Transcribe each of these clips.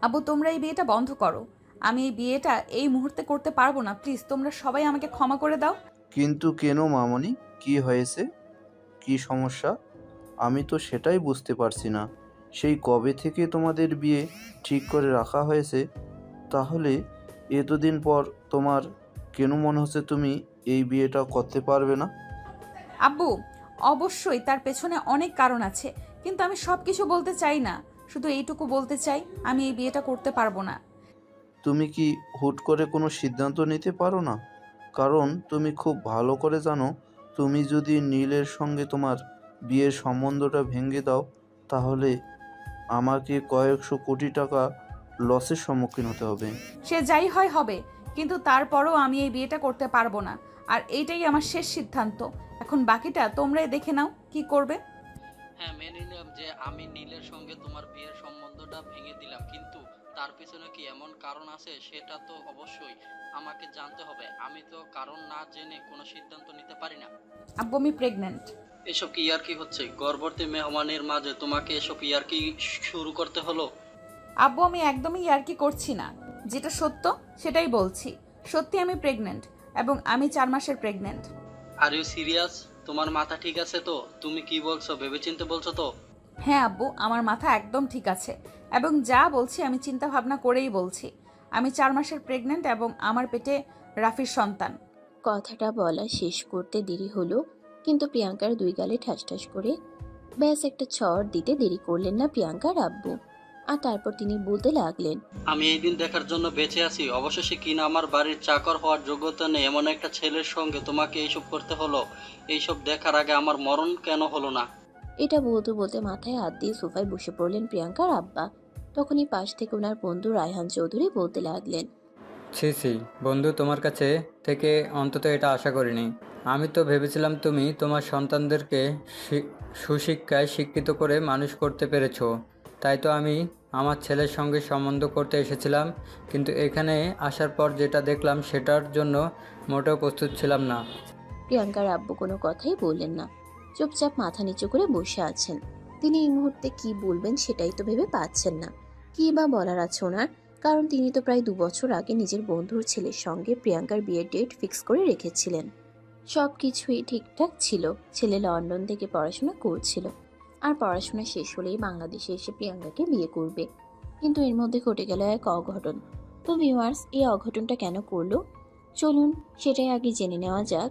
আব্বু, তোমরা এই বিয়েটা বন্ধ করো। আমি এই বিয়েটা এই মুহূর্তে করতে পারবো না। প্লিজ তোমরা সবাই আমাকে ক্ষমা করে দাও। কিন্তু কেন মামনি, কি হয়েছে? কি সমস্যা? আমি তো সেটাই বুঝতে পারছি না। সেই কবে থেকে তোমাদের বিয়ে ঠিক করে রাখা হয়েছে, তাহলে এতদিন পর তোমার কেন মনে হচ্ছে তুমি এই বিয়েটা করতে পারবে না? আব্বু, অবশ্যই তার পেছনে অনেক কারণ আছে, কিন্তু আমি সব কিছু বলতে চাই না। শুধু এইটুকু বলতে চাই, আমি এই বিয়েটা করতে পারবো না। তুমি কি হুট করে কোনো সিদ্ধান্ত নিতে পারো না? কারণ তুমি খুব ভালো করে জানো, তুমি যদি নীলের সঙ্গে তোমার বিয়ের সম্বন্ধটা ভেঙে দাও, তাহলে আমাকে কয়েকশো কোটি টাকা লসের সম্মুখীন হতে হবে। সে যাই হয় হবে, কিন্তু তারপরও আমি এই বিয়েটা করতে পারবো না। আর এইটাই আমার শেষ সিদ্ধান্ত। এখন বাকিটা তোমরাই দেখে নাও কি করবে। হ্যাঁ, মেনে নিলাম যে আমি নীলের সঙ্গে তোমার বিয়ের সম্বন্ধটা ভেঙে দিলাম, কিন্তু তার পেছনে কি এমন কারণ আছে সেটা তো অবশ্যই আমাকে জানতে হবে। আমি তো কারণ না জেনে কোনো সিদ্ধান্ত নিতে পারি না। আব্বু, আমি প্রেগনেন্ট। এসব কি ইয়ার্কি হচ্ছে? গর্ভবতী মেহমানের মাঝে তোমাকে এসব ইয়ার্কি শুরু করতে হলো? আব্বু, আমি একদমই ইয়ার্কি করছি না। যেটা সত্য সেটাই বলছি। সত্যি আমি প্রেগনেন্ট, এবং আমি 4 মাসের প্রেগনেন্ট। Are you serious? তোমার মাথা ঠিক আছে তো? তুমি কি বলছো ভেবেচিন্তে বলছো তো? হ্যাঁ আব্বু, আমার মাথা একদম ঠিক আছে, এবং যা বলছি আমি চিন্তা ভাবনা করেই বলছি। আমি 4 মাসের প্রেগনেন্ট, এবং আমার পেটে রাফির সন্তান। কথাটা বলা শেষ করতে দেরি হলো, কিন্তু প্রিয়াঙ্কার দুই গালে ঠাস ঠাস করে ব্যাস একটা চড় দিতে দেরি করলেন না প্রিয়াঙ্কার আব্বু। আর তারপর তিনি বলতে লাগলেন, আমি এই দিন দেখার জন্য বেঁচে আছি। অবশেষে কিনা আমার বাড়ির চাকর হওয়ার যোগ্যতা নেই এমন একটা ছেলের সঙ্গে তোমাকে এইসব করতে হলো। এইসব দেখার আগে আমার মরণ কেন হলো না? এটা বলতে বলতে মাথায় হাত দিয়ে সোফায় বসে পড়লেন প্রিয়াঙ্কার আব্বা। তখনই পাশ থেকে ওনার বন্ধু রায়হান চৌধুরী বলতে লাগলেন, ছি ছি, বন্ধু, তোমার কাছে থেকে অন্তত এটা আশা করিনি। আমি তো ভেবেছিলাম তুমি তোমার সন্তানদেরকে সুশিক্ষায় শিক্ষিত করে মানুষ করতে পেরেছো। তাই তো আমি আমার ছেলের সঙ্গে সম্বন্ধ করতে এসেছিলাম, কিন্তু এখানে আসার পর যেটা দেখলাম সেটার জন্য মোটেও প্রস্তুত ছিলাম না। প্রিয়াঙ্কার আব্বু কোনো কথাই বললেন না, চুপচাপ মাথা নিচু করে বসে আছেন। তিনি এই মুহূর্তে কি বলবেন সেটাই তো ভেবে পাচ্ছেন না। কি বা বলার আছে ওনার, কারণ তিনি তো প্রায় 2 বছর আগে নিজের বন্ধুর ছেলের সঙ্গে প্রিয়াঙ্কার বিয়ের ডেট ফিক্স করে রেখেছিলেন। সব কিছুই ঠিকঠাক ছিল। ছেলে লন্ডন থেকে পড়াশোনা করছিল, আর পড়াশোনা শেষ হলেই বাংলাদেশে এসে প্রিয়াঙ্কাকে বিয়ে করবে। কিন্তু এর মধ্যে ঘটে গেল এক অঘটন। তো ভিউয়ার্স, এই অঘটনটা কেন করলো চলুন সেটাই আগে জেনে নেওয়া যাক।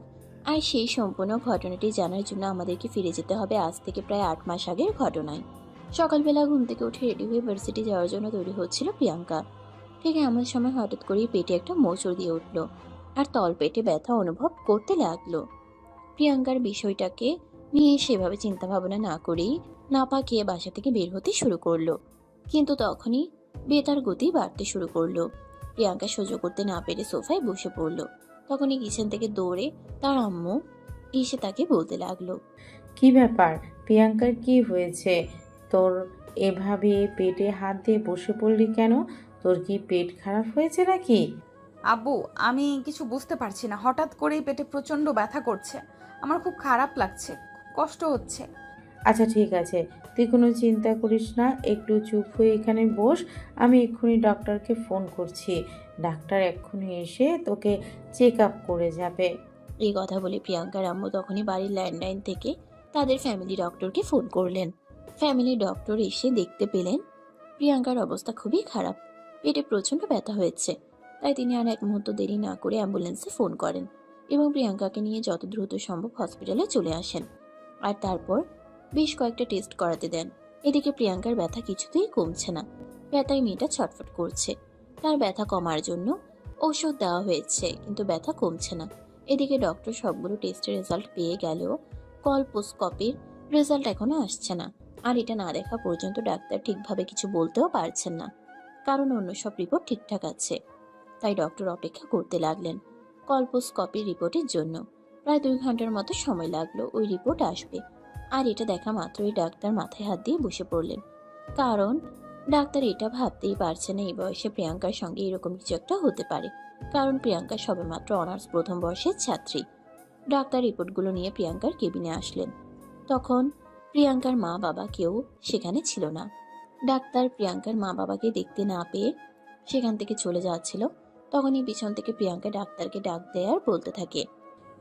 আর সেই সম্পূর্ণ ঘটনাটি জানার জন্য আমাদেরকে ফিরে যেতে হবে আজ থেকে প্রায় 8 মাস আগের ঘটনায়। সকালবেলা ঘুম থেকে উঠে রেডি হয়ে ভার্সিটি যাওয়ার জন্য তৈরি হচ্ছিল প্রিয়াঙ্কা। ঠিক এমন সময় হঠাৎ করেই পেটে একটা মোচড় দিয়ে উঠল, আর তল পেটে ব্যথা অনুভব করতে লাগলো। প্রিয়াঙ্কার বিষয়টাকে নিয়ে সেভাবে চিন্তা ভাবনা না করেই নাপা খেয়ে বাসা থেকে বের হতে শুরু করলো। কিন্তু তখনই বেতার গতি বাড়তে শুরু করলো। প্রিয়াঙ্কা সহ্য করতে না পেরে সোফায় বসে পড়লো। তখনই কিচেন থেকে দৌড়ে তার আম্মু এসে তাকে বলতে লাগলো, কি ব্যাপার প্রিয়াঙ্কার, কি হয়েছে তোর? এভাবে পেটে হাত দিয়ে বসে পড়লি কেন? তোর কি পেট খারাপ হয়েছে নাকি? আব্বু, আমি কিছু বুঝতে পারছি না, হঠাৎ করেই পেটে প্রচণ্ড ব্যথা করছে। আমার খুব খারাপ লাগছে, খুব কষ্ট হচ্ছে। আচ্ছা ঠিক আছে, তুই কোনো চিন্তা করিস না, একটু চুপ হয়ে এখানে বস। আমি এক্ষুনি ডক্টরকে ফোন করছি। ডাক্তার এক্ষুনি এসে তোকে চেক আপ করে যাবে। এই কথা বলে প্রিয়াঙ্কার আম্মু তখনই বাড়ির ল্যান্ডলাইন থেকে তাদের ফ্যামিলি ডক্টরকে ফোন করলেন। ফ্যামিলি ডক্টর এসে দেখতে পেলেন প্রিয়াঙ্কার অবস্থা খুবই খারাপ, পেটে প্রচণ্ড ব্যথা হয়েছে। তাই তিনি আর এক মুহূর্ত দেরি না করে অ্যাম্বুলেন্সে ফোন করেন এবং প্রিয়াঙ্কাকে নিয়ে যত দ্রুত সম্ভব হসপিটালে চলে আসেন। আর তারপর বেশ কয়েকটা টেস্ট করাতে দেন। এদিকে প্রিয়াঙ্কার ব্যথা কিছুতেই কমছে না, ব্যথায় মেয়েটা ছটফট করছে। তার ব্যথা কমার জন্য ঔষধ দেওয়া হয়েছে, কিন্তু ব্যথা কমছে না। এদিকে ডক্টর সবগুলো টেস্টের রেজাল্ট পেয়ে গেলেও কলপোস্কোপির রেজাল্ট এখনো আসছে না। আর এটা না দেখা পর্যন্ত ডাক্তার ঠিকভাবে কিছু বলতেও পারছেন না, কারণ অন্য সব রিপোর্ট ঠিকঠাক আছে। তাই ডক্টর অপেক্ষা করতে লাগলেন কলপোস্কোপির রিপোর্টের জন্য। প্রায় 2 ঘন্টার মতো সময় লাগলো ওই রিপোর্ট আসবে। আর এটা দেখা মাত্রই ডাক্তার মাথায় হাত দিয়ে বসে পড়লেন, কারণ ডাক্তার এটা ভাবতেই পারছে না এই বয়সে প্রিয়াঙ্কার সঙ্গে এরকম কিছু একটা হতে পারে। কারণ প্রিয়াঙ্কা সবেমাত্র অনার্স প্রথম বর্ষের ছাত্রী। ডাক্তার রিপোর্টগুলো নিয়ে প্রিয়াঙ্কার কেবিনে আসলেন। তখন প্রিয়াঙ্কার মা বাবা কেউ সেখানে ছিল না। ডাক্তার প্রিয়াঙ্কার মা বাবাকে দেখতে না পেয়ে সেখান থেকে চলে যাচ্ছিল। তখনই পিছন থেকে প্রিয়াঙ্কা ডাক্তারকে ডাক দেয় আর বলতে থাকে,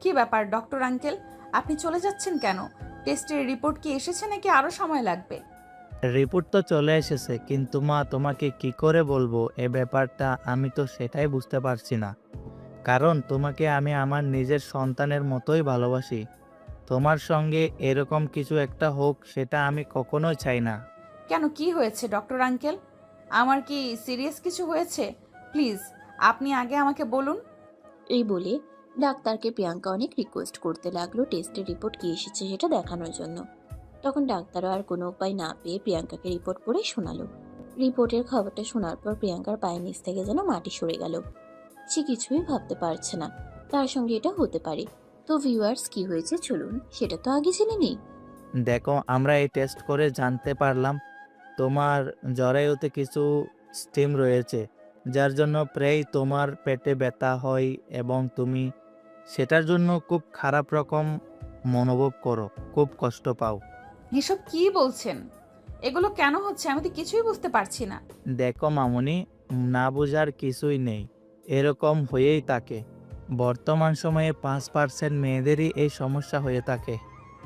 কি ব্যাপার ডক্টর আঙ্কেল, আপনি চলে যাচ্ছেন কেন? টেস্টের রিপোর্ট কি এসেছে নাকি আরো সময় লাগবে? রিপোর্ট তো চলে এসেছে, কিন্তু মা তোমাকে কি করে বলবো এ ব্যাপারটা, আমি তো সেটাই বুঝতে পারছি না। কারণ তোমাকে আমি আমার নিজের সন্তানের মতোই ভালোবাসি। তোমার সঙ্গে এরকম কিছু একটা হোক সেটা আমি কখনোই চাই না। কেন, কি হয়েছে ডক্টর আঙ্কেল? আমার কি সিরিয়াস কিছু হয়েছে? প্লিজ আপনি আগে আমাকে বলুন। এই বলে ডাক্তারকে প্রিয়াঙ্কা অনেক রিকোয়েস্ট করতে লাগলো টেস্টের রিপোর্ট কি এসেছে সেটা দেখানোর জন্য। তখন ডাক্তারও আর কোনো উপায় না পেয়ে প্রিয়াঙ্কাকে রিপোর্ট পড়ে শোনালো। রিপোর্টের খবরটা শোনার পর প্রিয়াঙ্কার পায়ের নিচ থেকে যেন মাটি সরে গেল। সে কিছুই ভাবতে পারছে না তার সঙ্গে এটা হতে পারে। তো ভিউয়ার্স, কি হয়েছে চলুন সেটা তো আগে জেনে নেই। দেখো, আমরা এই টেস্ট করে জানতে পারলাম তোমার জরায়ুতে কিছু স্টিম রয়েছে, যার জন্য প্রায় তোমার পেটে ব্যথা হয় এবং তুমি সেটার জন্য খুব খারাপ রকম মনোভব করো, খুব কষ্ট পাও। এসব কি বলছেন? এগুলো কেন হচ্ছে আমি তো কিছুই বুঝতে পারছি না। দেখো মামুনি, না বোঝার কিছুই নেই, এরকম হয়েই থাকে। বর্তমান সময়ে 5% মেয়েদেরই এই সমস্যা হয়ে থাকে।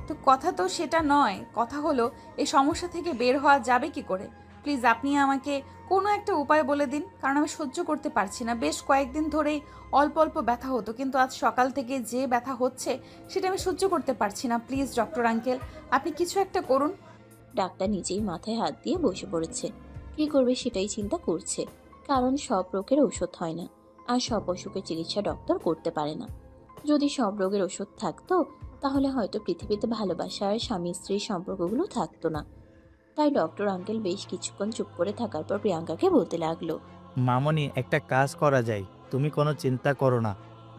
তো কথা তো সেটা নয়, কথা হলো এই সমস্যা থেকে বের হওয়া যাবে কি করে? প্লিজ আপনি আমাকে কোনো একটা উপায় বলে দিন, কারণ আমি সহ্য করতে পারছি না। বেশ কয়েকদিন ধরেই অল্প অল্প ব্যথা হতো, কিন্তু আজ সকাল থেকে যে ব্যথা হচ্ছে সেটা আমি সহ্য করতে পারছি না। প্লিজ ডক্টর আঙ্কেল, আপনি কিছু একটা করুন। ডাক্তার নিজেই মাথায় হাত দিয়ে বসে পড়েছে। কি করবে সেটাই চিন্তা করছে, কারণ সব রোগের ওষুধ হয় না, আর সব অসুখের চিকিৎসা ডক্টর করতে পারে না। যদি সব রোগের ওষুধ থাকতো তাহলে হয়তো পৃথিবীতে ভালোবাসা আর স্বামী স্ত্রীর সম্পর্কগুলো থাকতো না। তাই ডক্টর আঙ্কেল বেশ কিছুক্ষণ চুপ করে থাকার পর প্রিয়াঙ্কাকে বলতে লাগলো, মামনি, একটা কাজ করা যায়, তুমি কোনো চিন্তা করো না।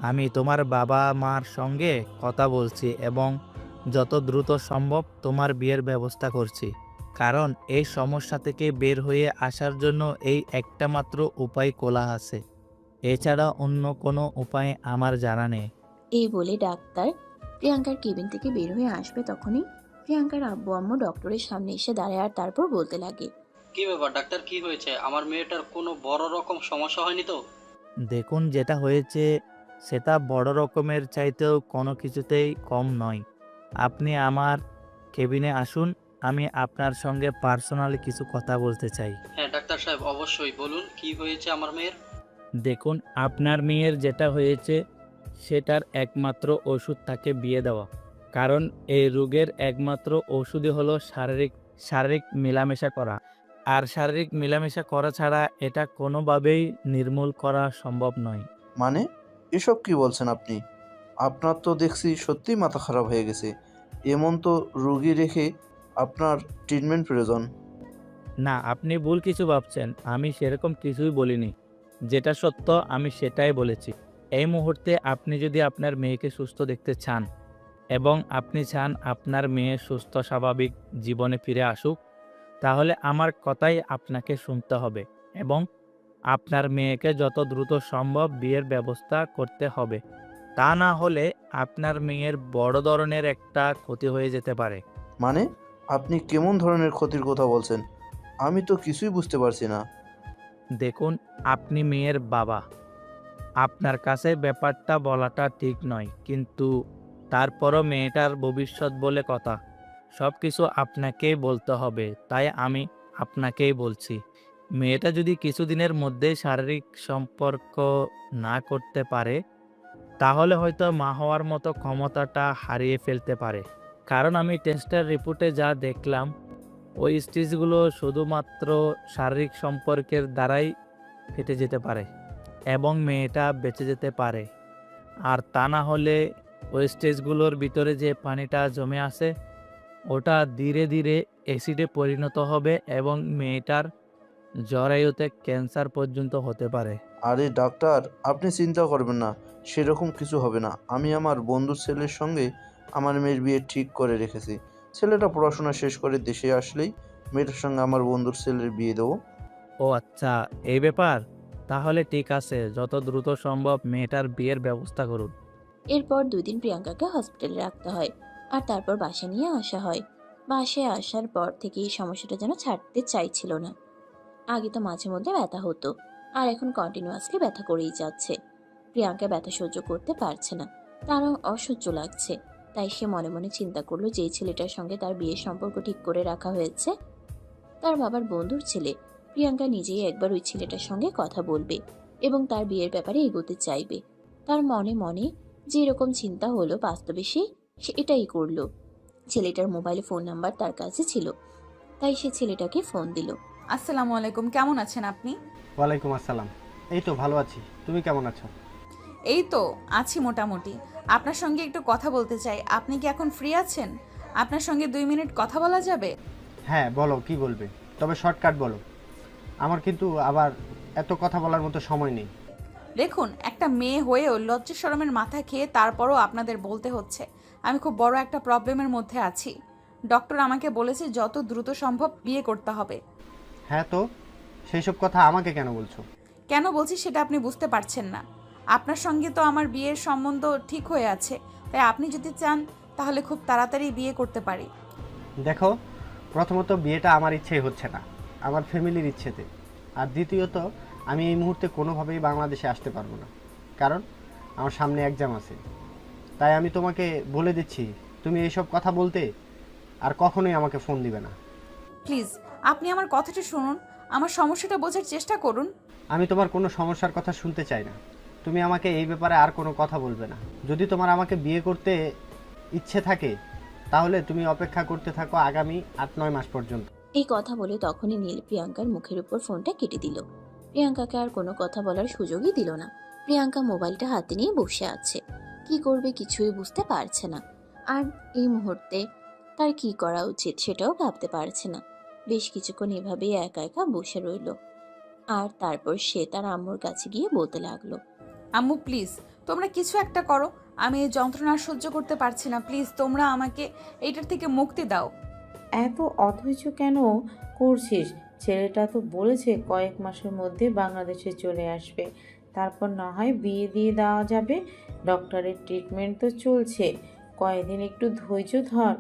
আমি তোমার বাবা মার সঙ্গে কথা বলছি এবং যত দ্রুত সম্ভব তোমার বিয়ের ব্যবস্থা করছি। কারণ এই সমস্যা থেকে বের হয়ে আসার জন্য এই একটা মাত্র উপায় খোলা আছে, এছাড়া অন্য কোনো উপায় আমার জানা নেই। এই বলে ডাক্তার প্রিয়াঙ্কার কেবিন থেকে বের হয়ে আসবে তখনই প্রিয়াঙ্কার আব্বু আম্মু ডক্টরের সামনে এসে দাঁড়ায় আর তারপর বলতে লাগে, কি ব্যাপার ডাক্তার, কি হয়েছে? আমার মেয়েটার কোনো বড় রকম সমস্যা হয়নি তো? দেখুন, যেটা হয়েছে সেটা বড় রকমের চাইতেও কোনো কিছুতেই কম নয়। আপনি আমার কেবিনে আসুন, আমি আপনার সঙ্গে পার্সোনালি কিছু কথা বলতে চাই। হ্যাঁ ডাক্তার সাহেব, অবশ্যই বলুন কি হয়েছে আমার মেয়ের। দেখুন, আপনার মেয়ের যেটা হয়েছে সেটার একমাত্র ওষুধ তাকে বিয়ে দেওয়া। কারণ এই রোগের একমাত্র ওষুধই হলো শারীরিক মেলামেশা করা। আর শারীরিক মেলামেশা করা ছাড়া এটা কোনোভাবেই নির্মূল করা সম্ভব নয়। মানে এসব কি বলছেন আপনি? আপনার তো দেখছি সত্যিই মাথা খারাপ হয়ে গেছে। এমন তো রোগী রেখে আপনার ট্রিটমেন্ট প্রয়োজন। না, আপনি ভুল কিছু ভাবছেন, আমি সেরকম কিছুই বলিনি। যেটা সত্য আমি সেটাই বলেছি। এই মুহূর্তে আপনি যদি আপনার মেয়েকে সুস্থ দেখতে চান এবং আপনি চান আপনার মেয়ে সুস্থ স্বাভাবিক জীবনে ফিরে আসুক, তাহলে আমার কথাই আপনাকে শুনতে হবে এবং আপনার মেয়েকে যত দ্রুত সম্ভব বিয়ের ব্যবস্থা করতে হবে। তা না হলে আপনার মেয়ের বড় ধরনের একটা ক্ষতি হয়ে যেতে পারে। মানে আপনি কেমন ধরনের ক্ষতির কথা বলছেন? আমি তো কিছুই বুঝতে পারছি না। দেখুন, আপনি মেয়ের বাবা, আপনার কাছে ব্যাপারটা বলাটা ঠিক নয়, কিন্তু তারপরও মেয়েটার ভবিষ্যৎ বলে কথা, সব কিছু আপনাকেই বলতে হবে। তাই আমি আপনাকেই বলছি, মেয়েটা যদি কিছুদিনের মধ্যেই শারীরিক সম্পর্ক না করতে পারে তাহলে হয়তো মা হওয়ার মতো ক্ষমতাটা হারিয়ে ফেলতে পারে। কারণ আমি টেস্টের রিপোর্টে যা দেখলাম, ওই স্টেজগুলো শুধুমাত্র শারীরিক সম্পর্কের দ্বারাই ফেটে যেতে পারে এবং মেয়েটা বেঁচে যেতে পারে। আর তা না হলে ওই স্টেজগুলোর ভিতরে যে পানিটা জমে আছে ওটা ধীরে ধীরে অ্যাসিডে পরিণত হবে এবং মেয়েটার জরায়ুতে ক্যান্সার পর্যন্ত হতে পারে। আরে ডাক্তার, আপনি চিন্তা করবেন না, সেরকম কিছু হবে না। আমি আমার বন্ধুর ছেলের সঙ্গে আমার মেয়ের বিয়ে ঠিক করে রেখেছি। ছেলেটা পড়াশোনা শেষ করে দেশে আসলেই মেয়েটার সঙ্গে আমার বন্ধুর ছেলের বিয়ে দেবো। ও আচ্ছা, এই ব্যাপার। তাহলে ঠিক আছে, যত দ্রুত সম্ভব মেয়েটার বিয়ের ব্যবস্থা করুন। এরপর 2 দিন প্রিয়াঙ্কাকে হসপিটালে রাখতে হয় আর তারপর বাসা নিয়ে আসা হয়। বাসায় আসার পর থেকে এই সমস্যাটা যেন ছাড়তে চাইছিল না। আগে তো মাঝে মধ্যে ব্যথা হতো, আর এখন কন্টিনিউয়াসলি ব্যথা করেই যাচ্ছে। প্রিয়াঙ্কা ব্যথা সহ্য করতে পারছে না, তারও অসহ্য লাগছে। তাই সে মনে মনে চিন্তা করলো, যে ছেলেটার সঙ্গে তার বিয়ের সম্পর্ক ঠিক করে রাখা হয়েছে, তার বাবার বন্ধুর ছেলে, প্রিয়াঙ্কা নিজেই একবার ওই ছেলেটার সঙ্গে কথা বলবে এবং তার বিয়ের ব্যাপারে এগোতে চাইবে। তার মনে মনে যে এরকম চিন্তা হলো, বাস্তবে সে এটাই করলো। ছেলেটার মোবাইলে ফোন নাম্বার তার কাছে ছিল, তাই সে ছেলেটাকে ফোন দিল। আসসালামু আলাইকুম, কেমন আছেন আপনি? ওয়ালাইকুম আসসালাম। এই তো ভালো আছি, তুমি কেমন আছো? এই তো আছি মোটামুটি। আপনার সঙ্গে একটু কথা বলতে চাই। আপনি কি এখন ফ্রি আছেন? আপনার সঙ্গে 2 মিনিট কথা বলা যাবে? হ্যাঁ বলো, কি বলবে, তবে শর্টকাট বলো। আমার কিন্তু আবার এত কথা বলার মতো সময় নেই। দেখুন, একটা মেয়ে হয়েও লজ্জা শরমের মাথা খেয়ে তারপরও আপনাদের বলতে হচ্ছে আমি খুব বড় একটা প্রবলেমের মধ্যে আছি। ডক্টর আমাকে বলেছে যত দ্রুত সম্ভব বিয়ে করতে হবে। হ্যাঁ, তো সেই সব কথা আমাকে কেন বলছো? কেন বলছি সেটা আপনি বুঝতে পারছেন না। আপনার সঙ্গে তো আমার বিয়ের সম্বন্ধ ঠিক হয়ে আছে, তাই আপনি যদি চান তাহলে খুব তাড়াতাড়ি বিয়ে করতে পারি। দেখো, প্রথমত বিয়েটা আমার ইচ্ছেই হচ্ছে না, আমার ফ্যামিলির ইচ্ছেতে। আর দ্বিতীয়ত, আমি এই মুহূর্তে কোনোভাবেই বাংলাদেশে আসতে পারবো না, কারণ আমার সামনে এক্সাম আছে। তাই আমি তোমাকে বলে দিচ্ছি, তুমি এইসব কথা বলতে আর কখনোই আমাকে ফোন দিবে না। প্লিজ আপনি আমার কথাটা শুনুন, আমার সমস্যাটা বোঝার চেষ্টা করুন। আমি তোমার কোনো সমস্যার কথা শুনতে চাই না। তুমি আমাকে এই ব্যাপারে আর কোনো কথা বলবে না। যদি তোমার আমাকে বিয়ে করতে ইচ্ছে থাকে, তাহলে তুমি অপেক্ষা করতে থাকো আগামী 8-9 মাস পর্যন্ত। এই কথা বলে তখনই নীল প্রিয়াঙ্কার মুখের উপর ফোনটা কেটে দিল। প্রিয়াঙ্কাকে আর কোনো কথা বলার সুযোগই দিল না। প্রিয়াঙ্কা মোবাইলটা হাতে নিয়ে বসে আছে, কি করবে কিছুই বুঝতে পারছে না। আর এই মুহূর্তে তার কি করা উচিত সেটাও ভাবতে পারছে না। বেশ কিছুক্ষণ এভাবেই একা একা বসে রইল। আর তারপর সে তার আম্মুর কাছে গিয়ে বলতে লাগলো, আম্মু প্লিজ তোমরা কিছু একটা করো, আমি এই যন্ত্রণা আর সহ্য করতে পারছি না। প্লিজ তোমরা আমাকে এইটার থেকে মুক্তি দাও। এত অধৈর্য কেন করছিস? ছেলেটা তো বলেছে কয়েক মাসের মধ্যে বাংলাদেশে চলে আসবে, তারপর না হয় বিয়ে দিয়ে দেওয়া যাবে। ডক্টরের ট্রিটমেন্ট তো চলছে, কয়েকদিন একটু ধৈর্য ধর।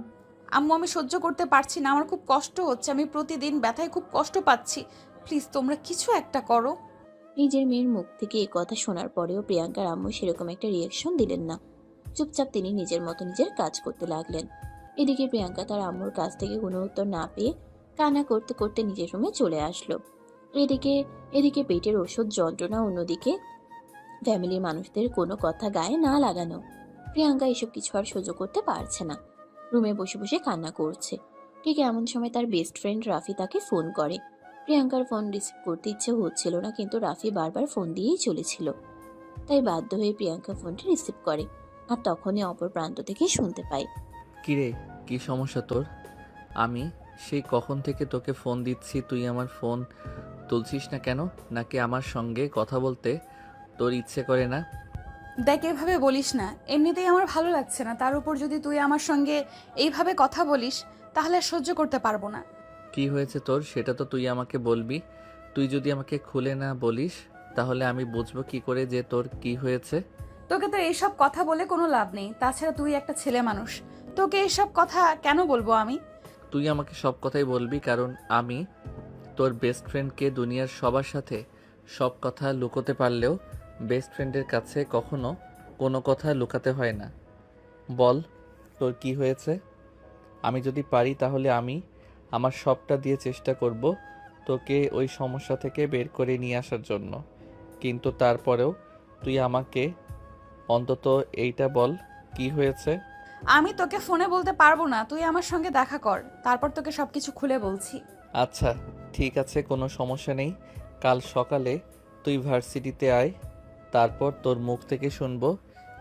আম্মু আমি সহ্য করতে পারছি না, আমার খুব কষ্ট হচ্ছে, আমি প্রতিদিন ব্যথায় খুব কষ্ট পাচ্ছি। প্লিজ তোমরা কিছু একটা করো। নিজের মেয়ের মুখ থেকে এই কথা শোনার পরেও প্রিয়াঙ্কার আম্মু সেরকম একটা রিয়াকশন দিলেন না। চুপচাপ তিনি নিজের মতো নিজের কাজ করতে লাগলেন। এদিকে প্রিয়াঙ্কা তার আম্মুর কাছ থেকে কোনো উত্তর না পেয়ে কান্না করতে করতে নিজের রুমে চলে আসলো। এদিকে এদিকে পেটের ওষুধ যন্ত্রণা, অন্যদিকে ফ্যামিলির মানুষদের কোনো কথা গায়ে না লাগানো। প্রিয়াঙ্কা এসব কিছু আর সহ্য করতে পারছে না, রুমে বসে বসে কান্না করছে। ঠিক এমন সময় তার বেস্ট ফ্রেন্ড রাফি তাকে ফোন করে। প্রিয়াঙ্কার ফোন রিসিভ করতে ইচ্ছে হচ্ছিল না, কিন্তু রাফি বারবার ফোন দিয়েই চলেছিল। তাই বাধ্য হয়ে প্রিয়াঙ্কা ফোনটি রিসিভ করে, আর তখনই অপর প্রান্ত থেকে শুনতে পায়, কিরে, কি সমস্যা তোর? আমি সেই কখন থেকে তোকে ফোন দিচ্ছি, তুই আমার ফোন তুলছিস না কেন? নাকি আমার সঙ্গে কথা বলতে তোর ইচ্ছে করে না? দেখ এভাবে বলিস না, এমনিতেই আমার ভালো লাগছে না, তার উপর যদি তুই আমার সঙ্গে এইভাবে কথা বলিস তাহলে আর সহ্য করতে পারবো না। কি হয়েছে তোর সেটা তো তুই আমাকে বলবি। তুই যদি আমাকে খুলে না বলিস তাহলে আমি বুঝবো কি করে যে তোর কি হয়েছে? তোকে তো এইসব কথা বলে কোনো লাভ নেই, তাছাড়া তুই একটা ছেলে মানুষ, তোকে এইসব কথা কেন বলবো আমি? তুই আমাকে সব কথাই বলবি, কারণ আমি তোর বেস্ট ফ্রেন্ডকে দুনিয়ার সবার সাথে সব কথা লুকোতে পারলেও বেস্ট ফ্রেন্ডের কাছে কখনো কোনো কথা লুকাতে হয় না। বল তোর কি হয়েছে? আমি যদি পারি তাহলে আমি আমার সবটা দিয়ে চেষ্টা করব তোকে ওই সমস্যা থেকে বের করে নিয়ে আসার জন্য। কিন্তু তারপরেও তুই আমাকে অন্তত এইটা বল, কি হয়েছে? আমি তোকে ফোনে বলতে পারবো না, তুই আমার সঙ্গে দেখা কর, তারপর তোকে সবকিছু খুলে বলছি। আচ্ছা ঠিক আছে, কোনো সমস্যা নেই। কাল সকালে তুই ভার্সিটিতে আয়, তারপর তোর মুখ থেকে শুনবো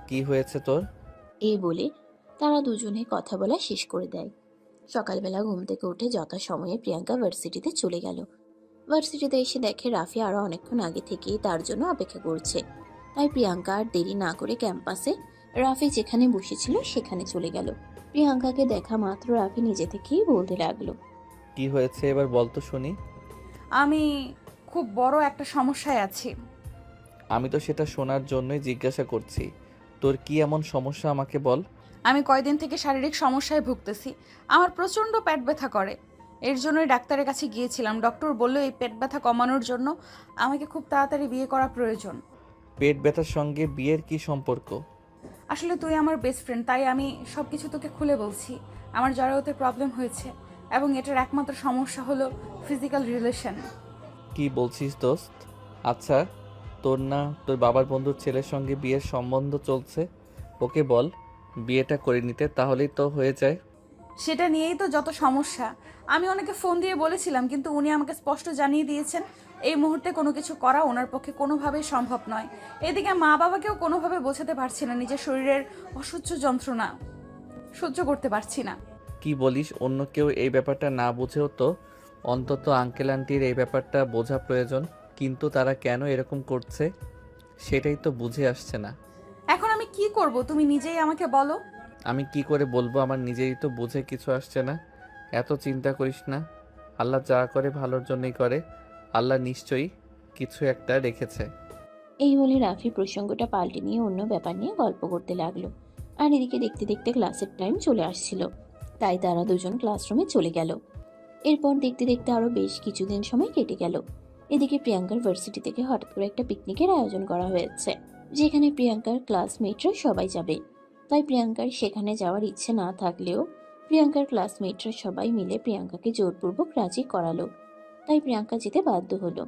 কি হয়েছে তোর। এই বলে তারা দুজনে কথা বলা শেষ করে দেয়। সকালবেলা ঘুম থেকে উঠে যথাসময়ে প্রিয়াঙ্কা ভার্সিটিতে চলে গেল। ভার্সিটিতে এসে দেখে রাফি আরো অনেকক্ষণ আগে থেকেই তার জন্য অপেক্ষা করছে। তাই প্রিয়াঙ্কা আর দেরি না করে ক্যাম্পাসে রাফি যেখানে বসেছিল সেখানে চলে গেল। প্রিয়াঙ্কাকে দেখা মাত্র রাফি নিজে থেকেই বলতে লাগলো, কি হয়েছে এবার বল তো শুনি। আমি খুব বড় একটা সমস্যায় আছি। আমি তো সেটা শোনার জন্যই জিজ্ঞাসা করছি, তোর কি এমন সমস্যা আমাকে বল। আমি কয়দিন থেকে শারীরিক সমস্যায় ভুগতেছি। আমার প্রচণ্ড পেট ব্যথা করে। এর জন্যই ডাক্তারের কাছে গিয়েছিলাম। ডক্টর বলল এই পেট ব্যথা কমানোর জন্য আমাকে খুব তাড়াতাড়ি বিয়ে করা প্রয়োজন। পেট ব্যথার সঙ্গে বিয়ের কি সম্পর্ক? আসলে তুই আমার বেস্ট ফ্রেন্ড, তাই আমি সব কিছু তোকে খুলে বলছি। আমার জরায়ুতে প্রবলেম হয়েছে এবং এটার একমাত্র সমস্যা হলো ফিজিক্যাল রিলেশন। কি বলছিস দোস্ত? আচ্ছা, তোর না তোর বাবার বন্ধুর ছেলের সঙ্গে বিয়ের সম্বন্ধ চলছে? ওকে বল বিয়েটা করে নিতে, তাহলেই তো হয়ে যায়। সেটা নিয়েই তো যত সমস্যা। আমি ওনাকে ফোন দিয়ে বলেছিলাম, কিন্তু উনি আমাকে স্পষ্ট জানিয়ে দিয়েছেন এই মুহূর্তে কোনো কিছু করা ওনার পক্ষে কোনোভাবেই সম্ভব নয়। এদিকে মা বাবাকেও কোনোভাবে বোঝাতে পারছি না, নিজের শরীরের অসহ্য যন্ত্রণা সহ্য করতে পারছি না। কি বলিস? অন্য কেউ এই ব্যাপারটা না বুঝেও তো অন্তত আঙ্কেল আন্টির এই ব্যাপারটা বোঝা প্রয়োজন, কিন্তু তারা কেন এরকম করছে সেটাই তো বুঝে আসছে না। এখন আমি কি করব তুমি নিজেই আমাকে বলো। আমি কি করে বলবো? আমার নিজেই তো বুঝে কিছু আসছে না। এত চিন্তা করিস না, আল্লাহ যা করে ভালোর জন্যই করে। আল্লাহ নিশ্চয়ই কিছু একটা রেখেছে। এই বলে রাফি প্রসঙ্গটা পাল্টে নিয়ে অন্য ব্যাপার নিয়ে গল্প করতে লাগলো। আর এদিকে দেখতে দেখতে ক্লাসের টাইম চলে আসছিল, তাই তারা দুজন ক্লাসরুমে চলে গেল। এরপর দেখতে দেখতে আরো বেশ কিছুদিন সময় কেটে গেল। এদিকে প্রিয়াঙ্কার ভার্সিটি থেকে হঠাৎ করে একটা পিকনিকের আয়োজন করা হয়েছে, যেখানে প্রিয়াঙ্কার ক্লাসমেটরা সবাই যাবে। তাই প্রিয়াঙ্কার সেখানে যাওয়ার ইচ্ছে না থাকলেও প্রিয়াঙ্কার ক্লাসমেটরা সবাই মিলে প্রিয়াঙ্কাকে জোরপূর্বক রাজি করালো, তাই প্রিয়াঙ্কা যেতে বাধ্য হলো।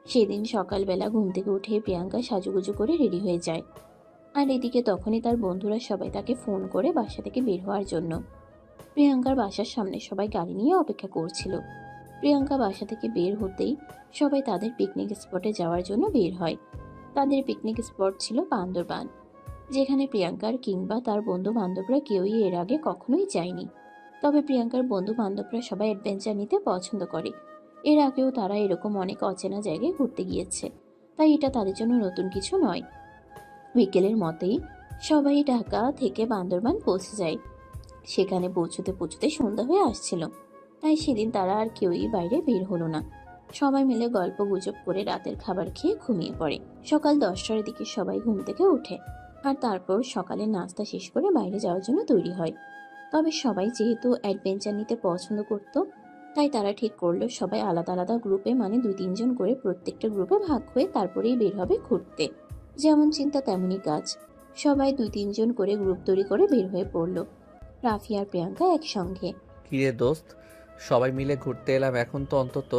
সেদিন সকালবেলা ঘুম থেকে উঠে প্রিয়াঙ্কা সাজুগুজু করে রেডি হয়ে যায়। আর এদিকে তখনই তার বন্ধুরা সবাই তাকে ফোন করে বাসা থেকে বের হওয়ার জন্য। প্রিয়াঙ্কার বাসার সামনে সবাই গাড়ি নিয়ে অপেক্ষা করছিল। প্রিয়াঙ্কা বাসা থেকে বের হতেই সবাই তাদের পিকনিক স্পটে যাওয়ার জন্য বের হয়। তাদের পিকনিক স্পট ছিল বান্দরবান, যেখানে প্রিয়াঙ্কার কিংবা তার বন্ধু বান্ধবরা কেউই এর আগে কখনোই যায়নি। তবে প্রিয়াঙ্কার বন্ধু বান্ধবরা সবাই অ্যাডভেঞ্চার নিতে পছন্দ করে। এর আগেও তারা এরকম অনেক অচেনা জায়গায় ঘুরতে গিয়েছে, তাই এটা তাদের জন্য নতুন কিছু নয়। বিকেলের মতেই সবাই ঢাকা থেকে বান্দরবান পৌঁছে যায়। সেখানে পৌঁছতে পৌঁছতে সন্ধ্যা হয়ে আসছিল, তাই সেদিন তারা আর কেউই বাইরে বের হলো না। সবাই মিলে গল্প গুজব করে রাতের খাবার খেয়ে ঘুমিয়ে পড়ে। সকাল 10টার দিকে সবাই ঘুম থেকে ওঠে, আর তারপর সকালে নাস্তা শেষ করে বাইরে যাওয়ার জন্য তৈরি হয়। তবে সবাই যেহেতু অ্যাডভেঞ্চার নিতে পছন্দ করত, তাই তারা ঠিক করলো সবাই আলাদা আলাদা গ্রুপে, মানে 2-3 জন করে প্রত্যেকটা গ্রুপে ভাগ হয়ে তারপরেই বের হবে ঘুরতে। যেমন চিন্তা তেমনই কাজ, সবাই 2-3 জন করে গ্রুপ তৈরি করে বের হয়ে পড়লো, রাফি আর প্রিয়াঙ্কা একসঙ্গে। কিরে দোস্ত, সবাই মিলে ঘুরতে এলাম, এখন তো অন্তত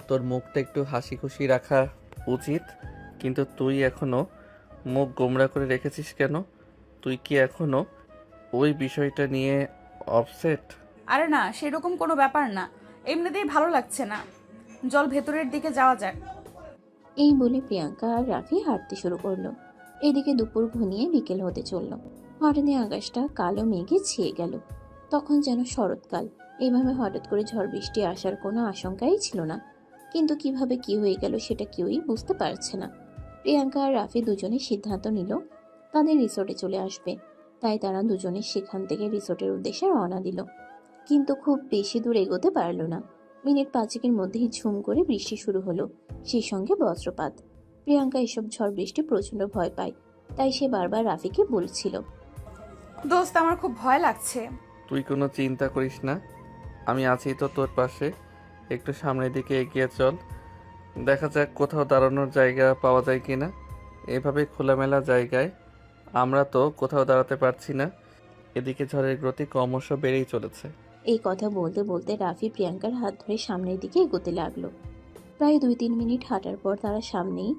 তোর মুখটা একটু হাসি খুশি রাখা উচিত, কিন্তু তুই এখনো মুখ গোমড়া করে রেখেছিস কেন? তুই কি এখনো ওই বিষয়টা নিয়ে অপসেট? আরে না, সেরকম কোনো ব্যাপার না, এমনিতেই ভালো লাগছে না, জল ভেতরের দিকে যাওয়া যাক। এই বলে প্রিয়াঙ্কা আর রাফি হাঁটতে শুরু করলো। এদিকে দুপুর ঘনিয়ে বিকেল হতে চলল। হঠাৎই আকাশটা কালো মেঘে ছেয়ে গেল। তখন যেন শরৎকাল। এইভাবে হঠাৎ করে ঝড় বৃষ্টি আসার কোনো আশঙ্কাই ছিল না, কিন্তু কিভাবে কি হয়ে গেল সেটা কেউই বুঝতে পারছে না। প্রিয়াঙ্কা আর রাফি দুজনে সিদ্ধান্ত নিল তাদের রিসোর্টে চলে আসবে, তাই তারা দুজনে সেখান থেকে রিসোর্টের উদ্দেশ্যে রওনা দিল। কিন্তু খুব বেশি দূর এগোতে পারলো না। মিনিট 5-এর মধ্যেই ঝুম করে বৃষ্টি শুরু হলো, সেই সঙ্গে বজ্রপাত। প্রিয়াঙ্কা এসব ঝড় বৃষ্টি প্রচন্ড ভয় পায়, তাই সে বারবার রাফিকে বলছিল, দোস্ত আমার খুব ভয় লাগছে। তুই কোনো চিন্তা করিস না, আমি আছি তো তোর পাশে। একটু সামনের দিকে এগিয়ে চল, দেখা যাক কোথাও দাঁড়ানোর জায়গা পাওয়া যায় কিনা। এভাবে খোলামেলা জায়গায় আমরা তো কোথাও দাঁড়াতে পারছি না। এদিকে ঝড়ের গতি ক্রমশ বেড়েই চলেছে। এই কথা বলতে বলতে রাফি প্রিয়াঙ্কার হাত ধরে সামনের দিকে এগোতে লাগলো। প্রায় 2-3 মিনিট হাঁটার পর তারা সামনেই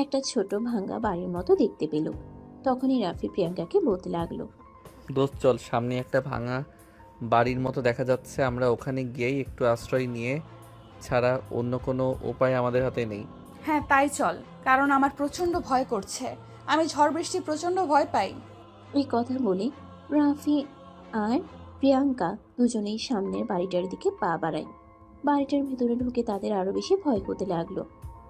একটা ছোট ভাঙ্গা বাড়ির মতো দেখতে পেল। তখনই রাফি প্রিয়াঙ্কাকে বলতে লাগলো, দোস্ত চল, সামনে একটা ভাঙা বাড়ির মতো দেখা যাচ্ছে, আমরা ওখানে গিয়েই একটু আশ্রয় নিয়ে ছাড়া অন্য কোনো উপায় আমাদের হাতে নেই। হ্যাঁ তাই চল, কারণ আমার প্রচণ্ড ভয় করছে, আমি ঝড় বৃষ্টি প্রচণ্ড ভয় পাই। এই কথা বলে রাফি আর প্রিয়াঙ্কা দুজনেই সামনের বাড়িটার দিকে পা বাড়ায়। বাড়িটার ভেতরে ঢুকে তাদের আরো বেশি ভয় হতে লাগলো,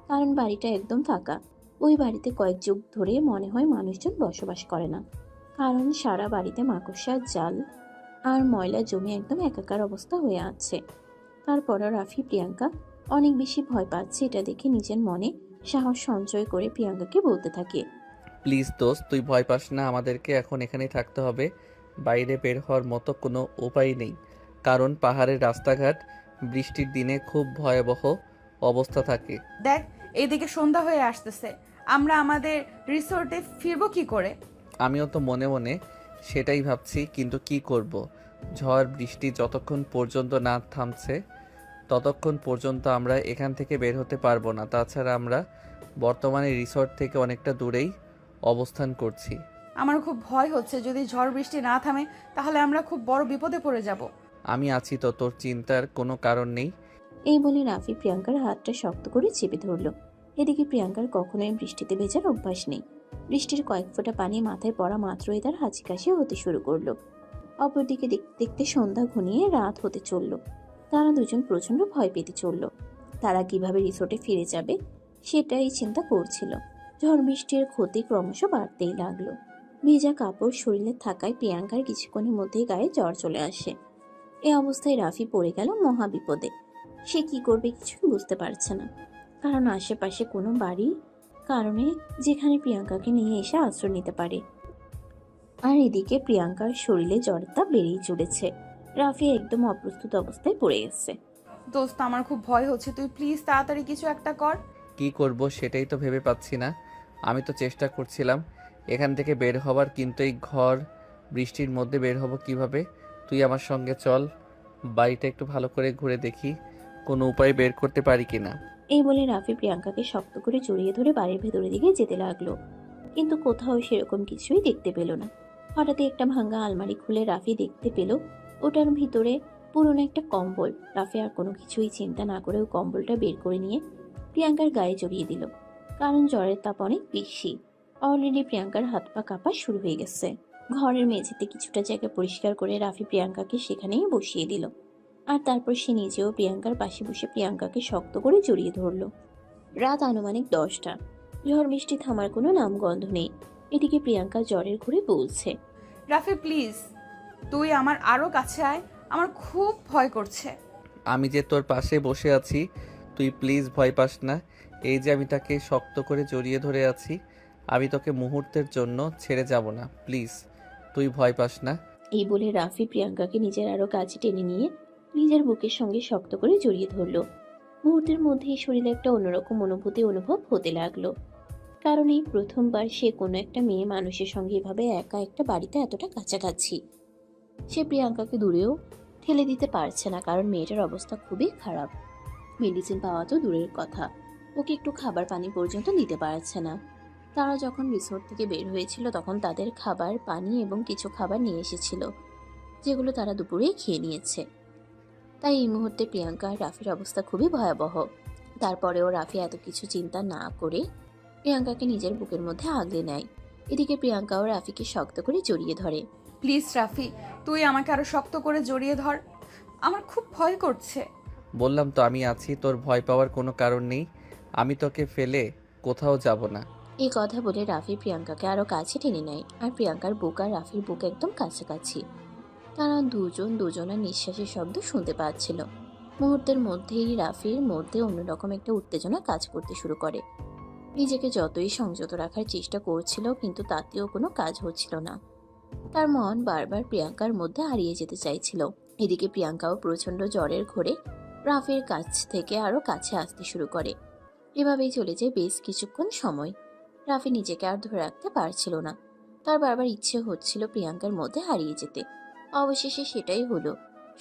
কারণ বাড়িটা একদম ফাঁকা। ওই বাড়িতে কয়েক যুগ ধরে মনে হয় মানুষজন বসবাস করে না, কারণ সারা বাড়িতে মাকড়সার জাল আর ময়লা জমে একদম একাকার অবস্থা হয়ে আছে। তারপরও রাফি প্রিয়াঙ্কা অনেক বেশি ভয় পাচ্ছে, এটা দেখে নিজের মনে সাহস সঞ্চয় করে প্রিয়াঙ্কাকে বলতে থাকে, প্লিজ দোস্ত, তুই ভয় পাস না, আমাদেরকে এখন এখানেই থাকতে হবে। বাইরে বের হওয়ার মতো কোনো উপায় নেই, কারণ পাহাড়ের রাস্তাঘাট বৃষ্টির দিনে খুব ভয়াবহ অবস্থা থাকে। দেখ, এইদিকে সন্ধ্যা হয়ে আসতেছে, আমরা আমাদের রিসোর্টে ফিরবো কি করে? আমিও তো মনে মনে সেটাই ভাবছি, কিন্তু কি করব? ঝড় বৃষ্টি যতক্ষণ পর্যন্ত না থামছে ততক্ষণ পর্যন্ত আমরা এখান থেকে বের হতে পারবো না। তাছাড়া আমরা বর্তমানে রিসর্ট থেকে অনেকটা দূরেই অবস্থান করছি। আমার খুব ভয় হচ্ছে, যদি ঝড় বৃষ্টি না থামে তাহলে আমরা খুব বড় বিপদে পড়ে যাব। আমি আছি তো, তোর চিন্তার কোনো কারণ নেই। এই বলে রাফি প্রিয়াঙ্কার হাতটা শক্ত করে চেপে ধরল। এদিকে প্রিয়াঙ্কার কখনোই বৃষ্টিতে ভেজার অভ্যাস নেই। বৃষ্টির কয়েক ফোঁটা পানি মাথায় পড়া মাত্রই তার হাঁচি কাশি হতে শুরু করলো। অপরদিকে দেখতে দেখতে সন্ধ্যা ঘনিয়ে রাত হতে চলল। তারা দুজন প্রচন্ড ভয় পেতে চলল। তারা কিভাবে রিসোর্টে ফিরে যাবে সেটাই চিন্তা করছিল। ঝড় বৃষ্টির ক্ষতি ক্রমশ বাড়তেই লাগলো। ভেজা কাপড় শরীরে থাকায় প্রিয়াঙ্কার কিছুক্ষণের মধ্যেই গায়ে জ্বর চলে আসে। এ অবস্থায় রাফি পড়ে গেল মহা বিপদে। সে কি করবে কিছুই বুঝতে পারছে না, কারণ আশেপাশে কোনো বাড়ি কারণে যেখানে প্রিয়াঙ্কাকে নিয়ে এসে আশ্রয় নিতে পারে। আর এদিকে প্রিয়াঙ্কার শরীরে জ্বরটা বেড়েই চলেছে। রাফি একদম অপ্রস্তুত অবস্থায় পড়ে গেছে। দোস্ত, আমার খুব ভয় হচ্ছে, তুই প্লিজ তাড়াতাড়ি কিছু একটা কর। কি করব সেটাই তো ভেবে পাচ্ছি না। আমি তো চেষ্টা করছিলাম এখান থেকে বের হবার, কিন্তু এই ঘর বৃষ্টির মধ্যে বের হব কিভাবে? তুই আমার সঙ্গে চল, বাড়িটা একটু ভালো করে ঘুরে দেখি কোনো উপায় বের করতে পারি কিনা। এই বলে রাফি প্রিয়াঙ্কাকে শক্ত করে জড়িয়ে ধরে বাড়ির ভেতরের দিকে যেতে লাগলো, কিন্তু কোথাও সেরকম কিছুই দেখতে পেল না। হঠাৎই একটা ভাঙা আলমারি খুলে রাফি দেখতে পেল ওটার ভিতরে পুরনো একটা কম্বল। রাফি আর কোনো কিছুই চিন্তা না করে ওই কম্বলটা বের করে নিয়ে প্রিয়াঙ্কার গায়ে জড়িয়ে দিল, কারণ জ্বরের তাপ অনেক বেশি। অলরেডি প্রিয়াঙ্কার হাত পা কাঁপা শুরু হয়ে গেছে। ঘরের মেঝেতে কিছুটা জায়গা পরিষ্কার করে রাফি প্রিয়াঙ্কাকে সেখানেই বসিয়ে দিল, আর তারপর সে নিজেও প্রিয়াঙ্কার পাশে বসে প্রিয়াঙ্কাকে শক্ত করে জড়িয়ে ধরল। রাত আনুমানিক 10টা। ঝড় বৃষ্টি থামার কোনো নামগন্ধ নেই। এদিকে প্রিয়াঙ্কা জ্বরের ঘুরে বলছে, রাফি প্লিজ, তুই আমার আরো কাছে আয়, আমার খুব ভয় করছে। আমি যে তোর পাশে বসে আছি, তুই প্লিজ ভয় পাস না। এই যে আমি তাকে শক্ত করে জড়িয়ে ধরে আছি, আমি তোকে মুহূর্তের জন্য ছেড়ে যাব না। প্লিজ তুই ভয় পাস না। এই বলে রাফি প্রিয়াঙ্কাকে নিজের আরো কাছে টেনে নিয়ে নিজের বুকের সঙ্গে শক্ত করে জড়িয়ে ধরল। মুহূর্তের মধ্যেই শরীরে একটা অন্যরকম অনুভূতি অনুভব হতে লাগলো, কারণ এই প্রথমবার সে কোনো একটা মেয়ে মানুষের সঙ্গে এভাবে একা একটা বাড়িতে এতটা কাছাকাছি। সে প্রিয়াঙ্কাকে দূরেও ঠেলে দিতে পারছে না, কারণ মেয়েটার অবস্থা খুবই খারাপ। মেডিসিন পাওয়া তো দূরের কথা, ওকে একটু খাবার পানি পর্যন্ত দিতে পারছে না। তারা যখন রিসোর্ট থেকে বের হয়েছিল তখন তাদের খাবার পানি এবং কিছু খাবার নিয়ে এসেছিল, যেগুলো তারা দুপুরেই খেয়ে নিয়েছে। তাই এই মুহূর্তে প্রিয়াঙ্কা আর রাফির অবস্থা খুবই ভয়াবহ। তারপরেও রাফি এত কিছু চিন্তা না করে প্রিয়াঙ্কাকে নিজের বুকের মধ্যে আগলে নেয়। এদিকে প্রিয়াঙ্কাও রাফিকে শক্ত করে জড়িয়ে ধরে। প্লিজ রাফি, তুই আমাকে আরো শক্ত করে জড়িয়ে ধর, আমার খুব ভয় করছে। বললাম তো আমি আছি, তোর ভয় পাওয়ার কোনো কারণ নেই। আমি তোকে ফেলে কোথাও যাব না। এই কথা বলে রাফি প্রিয়াঙ্কাকে আরো কাছে টেনে নেয়, আর প্রিয়াঙ্কার বুক আর রাফির বুক একদম কাছাকাছি। তারা দুজন দুজনের নিঃশ্বাসের শব্দ শুনতে পাচ্ছিল। মুহূর্তের মধ্যেই রাফির মধ্যে অন্যরকম একটা উত্তেজনা কাজ করতে শুরু করে। নিজেকে যতই সংযত রাখার চেষ্টা করছিল, কিন্তু তাতেও কোনো কাজ হচ্ছিল না। তার মন বারবার প্রিয়াঙ্কার মধ্যে হারিয়ে যেতে চাইছিল। এদিকে প্রিয়াঙ্কাও প্রচন্ড জ্বরের ঘোরে রাফির কাছ থেকে আরো কাছে আসতে শুরু করে। এভাবেই চলে যায় বেশ কিছুক্ষণ সময়। রাফি নিজেকে আর ধরে রাখতে পারছিল না। তার বারবার ইচ্ছে হচ্ছিল প্রিয়াঙ্কার মধ্যে হারিয়ে যেতে। অবশেষে সেটাই হলো।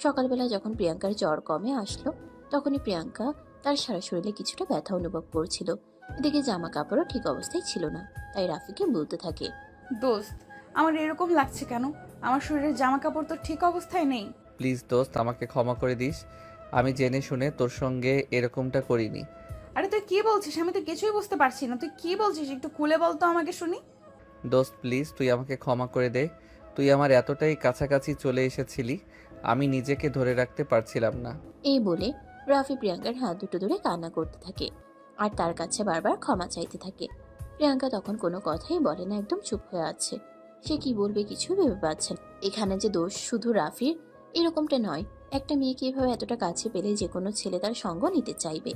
সকালবেলা যখন প্রিয়াঙ্কার জ্বর কমে আসলো, তখনই প্রিয়াঙ্কা তার সারা শরীরে কিছুটা ব্যথা অনুভব করছিল। এদিকে জামা কাপড়ও ঠিক অবস্থায় ছিল না, তাই রাফিকে বলতে থাকে, দোস্ত, আমার এরকম লাগছে কেন? আমার শরীরের জামা কাপড় তো ঠিক অবস্থায় নেই। প্লিজ দোস্ত, আমাকে ক্ষমা করে দিস। আমি জেনে শুনে তোর সঙ্গে এরকমটা করিনি। আরে তুই কি বলছিস? আমি তো কিছুই বুঝতে পারছি না, তুই কি বলছিস একটু খুলে বল তো আমাকে শুনি। দোস্ত প্লিজ তুই আমাকে ক্ষমা করে দে। তুই আমার এতটাই কাছাকাছি চলে এসেছিলি, আমি নিজেকে ধরে রাখতে পারছিলাম না। এই বলে রাফি প্রিয়াঙ্কার হাত দুটো ধরে কান্না করতে থাকে, আর তার কাছে বারবার ক্ষমা চাইতে থাকে। প্রিয়াঙ্কা তখন কোনো কথাই বলে না, একদম চুপ হয়ে আছে। সে কি বলবে কিছু ভেবে পাচ্ছে না। এখানে যে দোষ শুধু রাফির এরকমটা নয়, একটা মেয়েকে এভাবে এতটা কাছে পেলে যে কোনো ছেলে তার সঙ্গ নিতে চাইবে।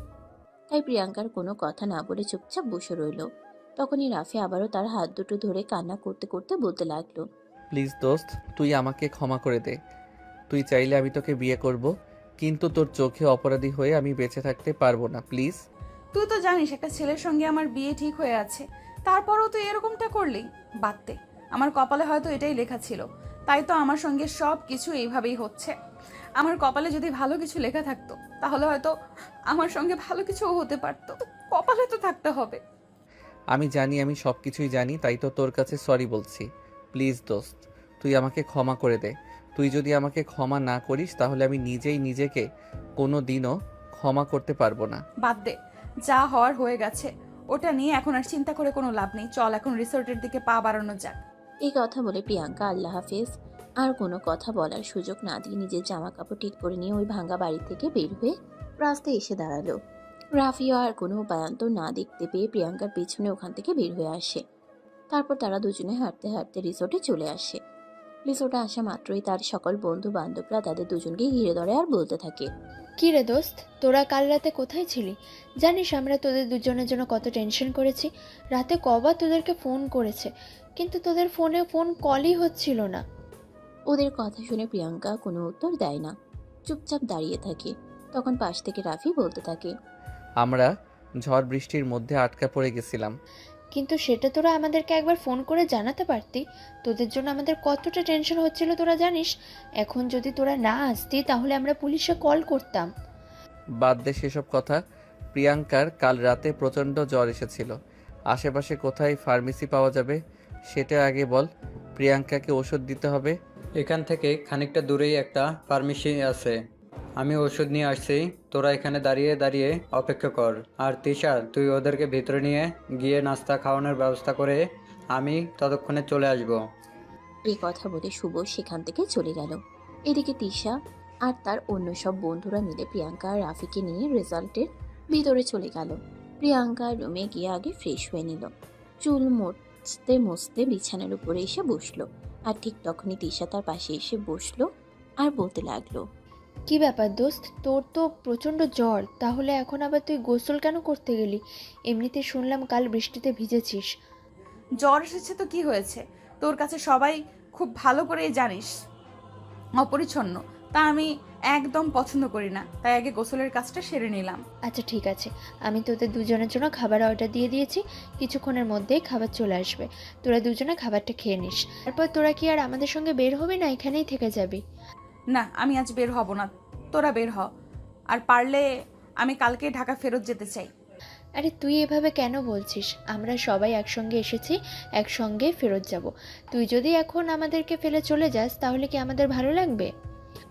তাই প্রিয়াঙ্কার কোনো কথা না বলে চুপচাপ বসে রইল। তখনই রাফি আবারও তার হাত দুটো ধরে কান্না করতে করতে বলতে লাগলো, প্লিজ দোস্ত, তুই আমাকে ক্ষমা করে দে। তুই চাইলে আমি তোকে বিয়ে করব, কিন্তু তোর চোখে অপরাধী হয়ে আমি বেঁচে থাকতে পারবো না, প্লিজ। তুই তো জানিস একটা ছেলের সঙ্গে আমার বিয়ে ঠিক হয়ে আছে, তারপরও তুই এরকমটা করলি। বাদ দে, আমার কপালে হয়তো এটাই লেখা ছিল, তাই তো আমার সঙ্গে সব কিছু এইভাবেই হচ্ছে। আমার কপালে যদি ভালো কিছু লেখা থাকতো তাহলে হয়তো আমার সঙ্গে ভালো কিছুও হতে পারতো। কপালে তো থাকতে হবে। আমি জানি, আমি সব কিছুই জানি, তাই তো তোর কাছে সরি বলছি। প্লিজ দোস্ত, তুই আমাকে ক্ষমা করে দে। তুই যদি আমাকে ক্ষমা না করিস তাহলে আমি নিজেই নিজেকে কোনো দিনও ক্ষমা করতে পারবো না। বাদ দে, যা হওয়ার হয়ে গেছে, ওটা নিয়ে এখন আর চিন্তা করে কোনো লাভ নেই। চল এখন রিসোর্টের দিকে পা বাড়ানো যাক। এই কথা বলে প্রিয়াঙ্কা আল্লাহ হাফেজ আর কোনো কথা বলার সুযোগ না দিয়ে নিজের জামা কাপড় ঠিক করে নিয়ে ওই ভাঙা বাড়ি থেকে বের হয়ে রাস্তায় এসে দাঁড়ালো। রাফিও আর কোনো উপায়ান্তর না দেখতে পেয়ে প্রিয়াঙ্কার পিছনে ওখান থেকে বের হয়ে আসে। তারপর তারা দুজনে হাঁটতে হাঁটতে রিসোর্টে চলে আসে। রিসোর্টে আসা মাত্রই তার সকল বন্ধু বান্ধবরা তাদের দুজনকে ঘিরে ধরে আর বলতে থাকে, কি রে দোস্ত, তোরা কাল রাতে কোথায় ছিলি? জানিস আমরা তোদের দুজনের জন্য কত টেনশন করেছি। রাতে কবার তোদেরকে ফোন করেছে, কিন্তু তোদের ফোনে ফোন কলই হচ্ছিল না। ওদের কথা শুনে প্রিয়াঙ্কা কোনো উত্তর দেয় না, চুপচাপ দাঁড়িয়ে থাকে। তখন পাশ থেকে রাফি বলতে থাকে, আমরা ঝড় বৃষ্টির মধ্যে আটকা পড়ে গেছিলাম। কিন্তু সেটা তোরা আমাদেরকে একবার ফোন করে জানাতে পারতি। তোদের জন্য আমাদের কতটা টেনশন হচ্ছিল তোরা জানিস। এখন যদি তোরা না আসতি তাহলে আমরা পুলিশে কল করতাম। বাদ দে সেসব কথা। প্রিয়াঙ্কার কাল রাতে প্রচণ্ড জ্বর এসেছিল। আশেপাশে কোথায় ফার্মেসি পাওয়া যাবে সেটা আগে বল। প্রিয়াঙ্কাকে ওষুধ দিতে হবে। এখান থেকে খানিকটা দূরেই একটা ফার্মেসি আছে, আমি ওষুধ নিয়ে আসছি। তোরা এখানে দাঁড়িয়ে দাঁড়িয়ে অপেক্ষা কর। আর তিশা, তুই ওদেরকে ভিতরে নিয়ে গিয়ে নাস্তা খাওয়ানোর ব্যবস্থা করে আমি ততক্ষণে চলে আসব। এই কথা বলে শুভ সেখান থেকে চলে গেল। এদিকে তিশা আর তার অন্য সব বন্ধুরা মিলে প্রিয়াঙ্কা আর রাফিকে নিয়ে রেজাল্টের ভিতরে চলে গেল। প্রিয়াঙ্কা রুমে গিয়ে আগে ফ্রেশ হয়ে নিল, চুল মুছতে মুছতে বিছানার উপরে এসে বসলো। আর ঠিক তখনই তিশা তার পাশে এসে বসলো আর বলতে লাগলো, কি ব্যাপার দোস্ত, তোর তো প্রচণ্ড জ্বর, তাহলে এখন আবার তুই গোসল কেন করতে গেলি? এমনিতে শুনলাম কাল বৃষ্টিতে ভিজেছিস। জ্বর এসেছে তো কি হয়েছে? তোর কাছে সবাই খুব ভালো করেই জানিস অপরিচ্ছন্ন, তা আমি একদম পছন্দ করি না, তাই আগে গোসলের কাজটা সেরে নিলাম। আচ্ছা ঠিক আছে, আমি তোদের দুজনের জন্য খাবার অর্ডার দিয়ে দিয়েছি, কিছুক্ষণের মধ্যেই খাবার চলে আসবে। তোরা দুজনে খাবারটা খেয়ে নিস, তারপর তোরা কি আর আমাদের সঙ্গে বের হবি না এখানেই থেকে যাবি? না, আমি আজ বের হব না, তোরা বের হ। আর পারলে আমি কালকে ঢাকা ফেরত যেতে চাই। আরে তুই এভাবে কেন বলছিস? আমরা সবাই একসঙ্গে এসেছি, একসঙ্গে ফেরত যাব। তুই যদি এখন আমাদেরকে ফেলে চলে যাস তাহলে কি আমাদের ভালো লাগবে?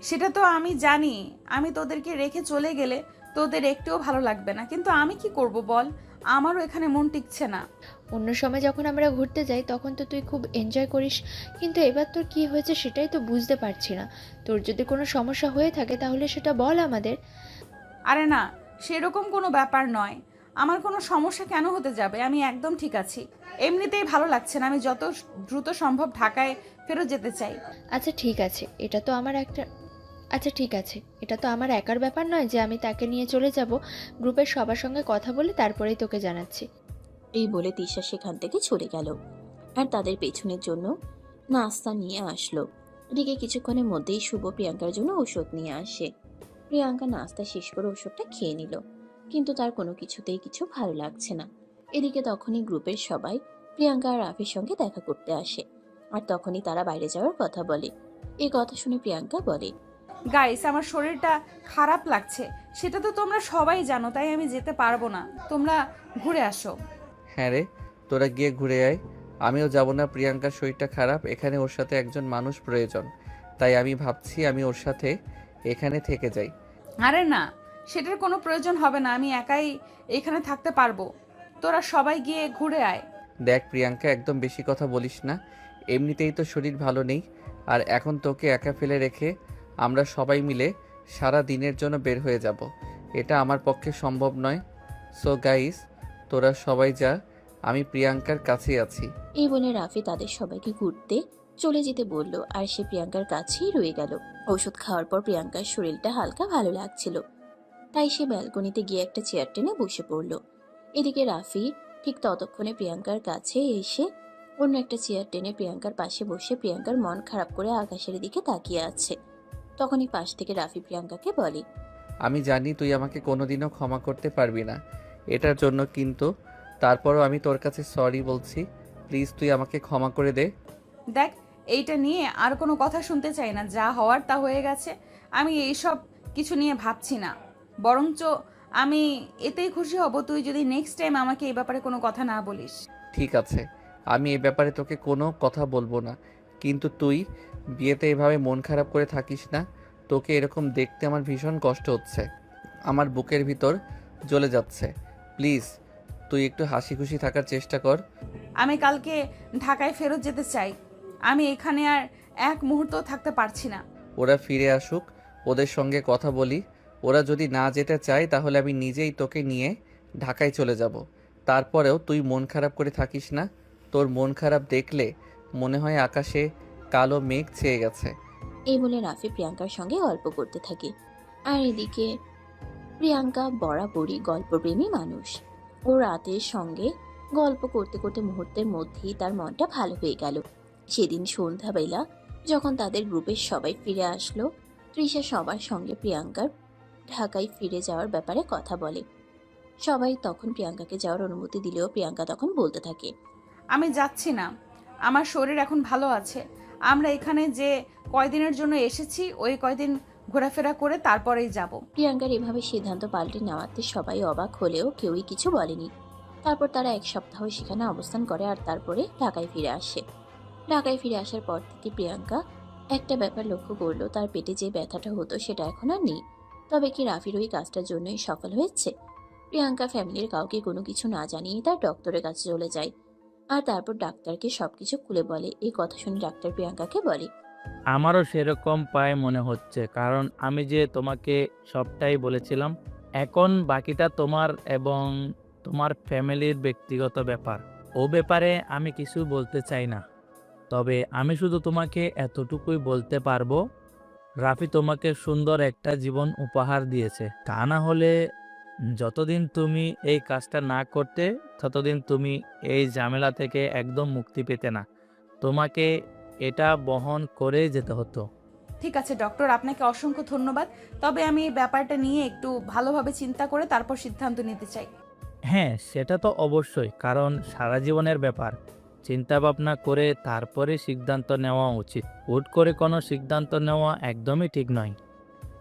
সেটা তো আমি জানি, আমি তোদেরকে রেখে চলে গেলে তোদের একটুও ভালো লাগবে না, কিন্তু আমি কি করব বল, আমারও এখানে মন টিকছে না। অন্য সময় যখন আমরা ঘুরতে যাই তখন তো তুই খুব এনজয় করিস, কিন্তু এবার তোর কি হয়েছে সেটাই তো বুঝতে পারছি না। তোর যদি কোনো সমস্যা হয়ে থাকে তাহলে সেটা বল আমাদের। আরে না, সেরকম কোনো ব্যাপার নয়। আমার কোনো সমস্যা কেন হতে যাবে? আমি একদম ঠিক আছি, এমনিতেই ভালো লাগছে না। আমি যত দ্রুত সম্ভব ঢাকায় ফেরত যেতে চাই। আচ্ছা ঠিক আছে, এটা তো আমার একার ব্যাপার নয় যে আমি তাকে নিয়ে চলে যাব। গ্রুপের সবার সঙ্গে কথা বলে তারপরেই তোকে জানাচ্ছি। এই বলে তিশা সেখান থেকে চলে গেল আর তাদের পেছনের জন্য নাস্তা নিয়ে আসলো। এদিকে কিছুক্ষণের মধ্যেই শুভ প্রিয়াঙ্কার জন্য ওষুধ নিয়ে আসে। প্রিয়াঙ্কা নাস্তা শেষ করে ওষুধটা খেয়ে নিল, কিন্তু তার কোনো কিছুতেই কিছু ভালো লাগছে না। এদিকে তখনই গ্রুপের সবাই প্রিয়াঙ্কা আর রাফির সঙ্গে দেখা করতে আসে, আর তখনই তারা বাইরে যাওয়ার কথা বলে। এই কথা শুনে প্রিয়াঙ্কা বলে, গাইস, আমার শরীরটা খারাপ লাগছে, সেটা তো তোমরা সবাই জানো, তাই আমি যেতে পারবো না। তোমরা ঘুরে আসো। হ্যাঁ রে, তোরা গিয়ে ঘুরে আয়। আমিও যাব না, প্রিয়াঙ্কার শরীরটা খারাপ, এখানে ওর সাথে একজন মানুষ প্রয়োজন। তাই আমি ভাবছি আমি ওর সাথে এখানে থেকে যাই। আরে না, সেটার কোনো প্রয়োজন হবে না, আমি একাই এখানে থাকতে পারবো। তোরা সবাই গিয়ে ঘুরে আয়। দেখ প্রিয়াঙ্কা, একদম বেশি কথা বলিস না। এমনিতেই তো শরীর ভালো নেই, আর এখন তোকে একা ফেলে রেখে আমরা সবাই মিলে সারা দিনের জন্য বের হয়ে যাব, এটা আমার পক্ষে সম্ভব নয়। সো গাইস, তোরা সবাই যা, আমি প্রিয়াঙ্কার কাছেই আছি। এই বলে রাফি তাদের সবাইকে ঘুরতে চলে যেতে বলল, আর সে প্রিয়াঙ্কার কাছেই রয়ে গেল। ওষুধ খাওয়ার পর প্রিয়াঙ্কার শরীরটা হালকা ভালো লাগছিল, তাই সে ব্যালকনিতে গিয়ে একটা চেয়ার টেনে বসে পড়ল। এদিকে রাফি ঠিক ততক্ষণে প্রিয়াঙ্কার কাছে এসে অন্য একটা চেয়ার টেনে প্রিয়াঙ্কার পাশে বসে প্রিয়াঙ্কার মন খারাপ করে আকাশের দিকে তাকিয়ে আছে। তখনই পাশ থেকে রাফি প্রিয়াঙ্কাকে বলে, আমি জানি তুই আমাকে কোনোদিনও ক্ষমা করতে পারবি না এটার জন্য, কিন্তু তারপরও আমি তোর কাছে সরি বলছি। প্লিজ তুই আমাকে ক্ষমা করে দে। দেখ, এইটা নিয়ে আর কোনো কথা শুনতে চাই না, যা হওয়ার তা হয়ে গেছে। আমি এইসব কিছু নিয়ে ভাবছি না, বরঞ্চ আমি এতেই খুশি হব তুই যদি নেক্সট টাইম আমাকে এই ব্যাপারে কোনো কথা না বলিস। ঠিক আছে, আমি এ ব্যাপারে তোকে কোনো কথা বলবো না, কিন্তু তুই বিয়েতে এভাবে মন খারাপ করে থাকিস না। তোকে এরকম দেখতে আমার ভীষণ কষ্ট হচ্ছে, আমার বুকের ভিতর জ্বলে যাচ্ছে। প্লিজ তুই একটু হাসি খুশি থাকার চেষ্টা কর। আমি কালকে ঢাকায় ফেরত যেতে চাই, আমি এখানে আর এক মুহূর্ত থাকতে পারছি না। ওরা ফিরে আসুক, ওদের সঙ্গে কথা বলি। ওরা যদি না যেতে চায় তাহলে আমি নিজেই তোকে নিয়ে ঢাকায় চলে যাব। তারপরেও তুই মন খারাপ করে থাকিস না। তোর মন খারাপ দেখলে মনে হয় আকাশে কালো মেঘ ছেয়ে গেছে। এই বলে রাফি প্রিয়াঙ্কার সঙ্গে গল্প করতে থাকে। আর এদিকে প্রিয়াঙ্কা বরাবরই গল্পপ্রেমী মানুষ। ও রাতের সঙ্গে গল্প করতে করতে মুহূর্তের মধ্যেই তার মনটা ভালো হয়ে গেল। সেদিন সন্ধ্যাবেলা যখন তাদের গ্রুপের সবাই ফিরে আসলো, তৃষা সবার সঙ্গে প্রিয়াঙ্কার ঢাকায় ফিরে যাওয়ার ব্যাপারে কথা বলে। সবাই তখন প্রিয়াঙ্কাকে যাওয়ার অনুমতি দিলেও প্রিয়াঙ্কা তখন বলতে থাকে, আমি যাচ্ছি না, আমার শরীর এখন ভালো আছে। আমরা এখানে যে কয়দিনের জন্য এসেছি ওই কয়দিন ঘোরাফেরা করে তারপরেই যাব। প্রিয়াঙ্কার এভাবে সিদ্ধান্ত পাল্টে নেওয়াতে সবাই অবাক হলেও কেউই কিছু বলেনি। তারপর তারা এক সপ্তাহ সেখানে অবস্থান করে আর তারপরে ঢাকায় ফিরে আসে। ঢাকায় ফিরে আসার পর থেকে প্রিয়াঙ্কা একটা ব্যাপার লক্ষ্য করলো, তার পেটে যে ব্যথাটা হতো সেটা এখন আর নেই। তবে কি রাফির ওই কাজটার জন্যই সফল হয়েছে? প্রিয়াঙ্কা ফ্যামিলির কাউকে কোনো কিছু না জানিয়ে তার ডক্টরের কাছে চলে যায় আর তারপর ডাক্তারকে সবকিছু খুলে বলে। এই কথা শুনে ডাক্তার প্রিয়াঙ্কাকে বলে, আমারও সেরকম পায় মনে হচ্ছে, কারণ আমি যে তোমাকে সবটাই বলেছিলাম। এখন বাকিটা তোমার এবং তোমার ফ্যামিলির ব্যক্তিগত ব্যাপার। ও ব্যাপারে আমি কিছু বলতে চাই না। তবে আমি শুধু তোমাকে এতটুকুই বলতে পারবো, রাফি তোমাকে সুন্দর একটা জীবন উপহার দিয়েছে। তা না হলে যতদিন তুমি এই কাজটা না করতে ততদিন তুমি এই ঝামেলা থেকে একদম মুক্তি পেতে না। তোমাকে এটা বহন করে যেতে হতো। ঠিক আছে ডক্টর, আপনাকে অসংখ্য ধন্যবাদ। তবে আমি এই ব্যাপারটা নিয়ে একটু ভালোভাবে চিন্তা করে তারপর সিদ্ধান্ত নিতে চাই। হ্যাঁ, সেটা তো অবশ্যই, কারণ সারা জীবনের ব্যাপার। চিন্তা ভাবনা করে তারপরে সিদ্ধান্ত নেওয়া উচিত। হুট করে কোনো সিদ্ধান্ত নেওয়া একদমই ঠিক নয়।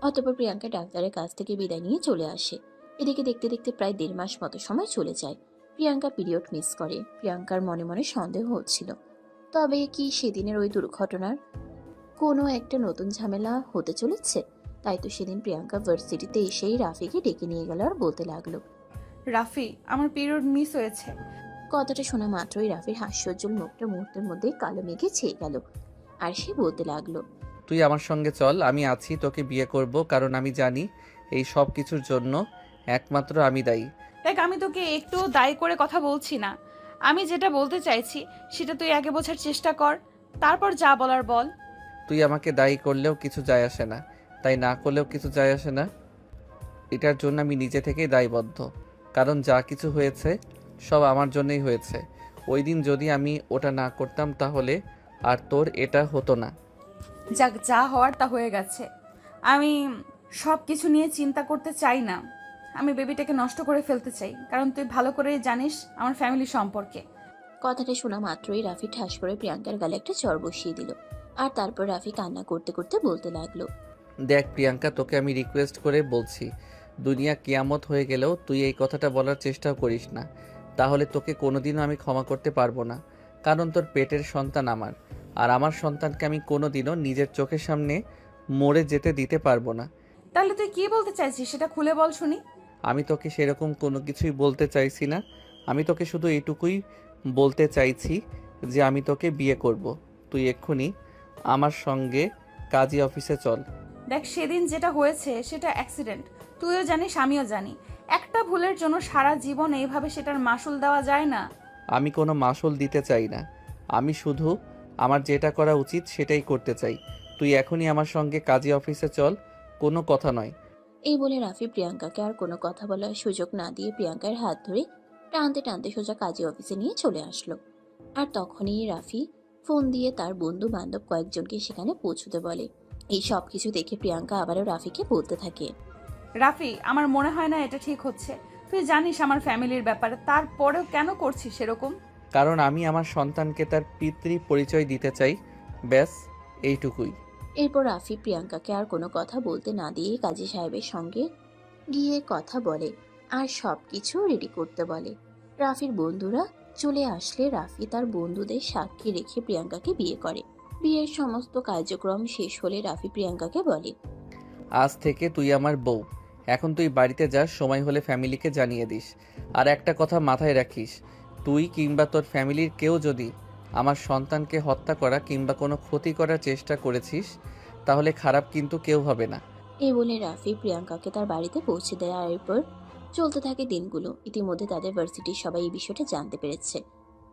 অতঃপর প্রিয়াঙ্কা ডাক্তারের কাছ থেকে বিদায় নিয়ে চলে আসে। এদিকে দেখতে দেখতে প্রায় 1.5 মাস মতো সময় চলে যায়। প্রিয়াঙ্কা পিরিয়ড মিস করে। প্রিয়াঙ্কার মনে মনে সন্দেহ হচ্ছিল, তবে কি সেদিনের ওই দুর্ঘটনার কোনো একটা নতুন ঝামেলা হতে চলেছে? তাই তো সেদিন প্রিয়াঙ্কা ভার্সিটিতে এসেই রাফিকে ডেকে নিয়ে গেল আর বলতে লাগলো, রাফি, আমার পিরিয়ড মিস হয়েছে। কথাটা শোনা মাত্রই রাফির হাস্যোজ্জ্বল মুখটা মুহূর্তের মধ্যেই কালো মেঘে ছেয়ে গেল আর সে বলতে লাগলো, তুই আমার সঙ্গে চল, আমি আছি, তোকে বিয়ে করব, কারণ আমি জানি এই সব কিছুর জন্য একমাত্র আমি দায়ী। দেখ, আমি তোকে একটু দায়ী করে কথা বলছি না। আমি যেটা বলতে চাইছি সেটা তুই আগে বোঝার চেষ্টা কর, তারপর যা বলার বল। তুই আমাকে দায়ী করলেও কিছু যায় আসে না, তাই না করলেও কিছু যায় আসে না। এটার জন্য আমি নিজে থেকেই দায়বদ্ধ, কারণ যা কিছু হয়েছে সব আমার জন্যই হয়েছে। ওই দিন যদি আমি ওটা না করতাম তাহলে আর তোর এটা হতো না। যাক, যা হওয়ার তা হয়ে গেছে। আমি সব কিছু নিয়ে চিন্তা করতে চাই না। আমি বেবিটাকে নষ্ট করে ফেলতে চাই, কারণ তুই ভালো করে জানিস আমার ফ্যামিলি সম্পর্কে। কথাটা শোনা মাত্রই রাফি ঠাস করে প্রিয়াঙ্কার গালে একটা চড় বসিয়ে দিল আর তারপর রাফি কান্না করতে করতে বলতে লাগলো, দেখ প্রিয়াঙ্কা, তোকে আমি রিকোয়েস্ট করে বলছি, দুনিয়া কিয়ামত হয়ে গেলেও তুই এই কথাটা বলার চেষ্টাও করিস না, তাহলে তোকে কোনোদিনও আমি ক্ষমা করতে পারবো না। কারণ তোর পেটের সন্তান আমার, আর আমার সন্তানকে আমি কোনোদিনও নিজের চোখের সামনে মরে যেতে দিতে পারবো না। তাহলে তুই কি বলতে চাইছিস সেটা খুলে বল শুনি। আমি তোকে সেরকম কোনো কিছুই বলতে চাইছি না। আমি তোকে শুধু এইটুকুই বলতে চাইছি যে আমি তোকে বিয়ে করব। তুই এক্ষুনি আমার সঙ্গে কাজী অফিসে চল। দেখ, সেদিন যেটা হয়েছে সেটা অ্যাক্সিডেন্ট, তুইও জানিস আমিও জানি। একটা ভুলের জন্য সারা জীবন এইভাবে সেটার মাসুল দেওয়া যায় না। আমি কোনো মাসুল দিতে চাই না, আমি শুধু আমার যেটা করা উচিত সেটাই করতে চাই। তুই এখনই আমার সঙ্গে কাজী অফিসে চল, কোনো কথা নয়। এই বলে রাফি প্রিয়াঙ্কাকে আর কোনো কথা বলার সুযোগ না দিয়ে প্রিয়াঙ্কার হাত ধরে টানতে টানতে সোজা কাজী অফিসে নিয়ে চলে আসলো। আর তখনই রাফি ফোন দিয়ে তার বন্ধু বান্ধব কয়েকজনকে সেখানে পৌঁছতে বলে। এই সব কিছু দেখে প্রিয়াঙ্কা আবারও রাফিকে বলতে থাকে, রাফি, আমার মনে হয় না এটা ঠিক হচ্ছে। তুই জানিস আমার ফ্যামিলির ব্যাপারে, তারপরেও কেন করছিস সেরকম? কারণ আমি আমার সন্তানকে তার পিতৃ পরিচয় দিতে চাই, ব্যাস এইটুকুই। এরপর রাফি প্রিয়াঙ্কাকে আর কোনো কথা বলতে না দিয়ে কাজী সাহেবের সঙ্গে গিয়ে কথা বলে আর সব কিছু রেডি করতে বলে। রাফির বন্ধুরা চলে আসলে রাফি তার বন্ধুদের সাক্ষী রেখে প্রিয়াঙ্কাকে বিয়ে করে। বিয়ের সমস্ত কার্যক্রম শেষ হলে রাফি প্রিয়াঙ্কাকে বলে, আজ থেকে তুই আমার বউ। এখন তুই বাড়িতে যাস, সময় হলে ফ্যামিলিকে জানিয়ে দিস। আর একটা কথা মাথায় রাখিস, তুই কিংবা তোর ফ্যামিলির কেউ যদি আমার সন্তানকে হত্যা করা কিংবা কোনো ক্ষতি করার চেষ্টা করেছিস, তাহলে খারাপ কিন্তু কেউ হবে না। এই বলে রাফি প্রিয়াঙ্কাকে তার বাড়িতে পৌঁছে দেয়। আর এরপর চলতে থাকে দিনগুলো। ইতিমধ্যে তাদের ভার্সিটির সবাই এই বিষয়টা জানতে পেরেছে,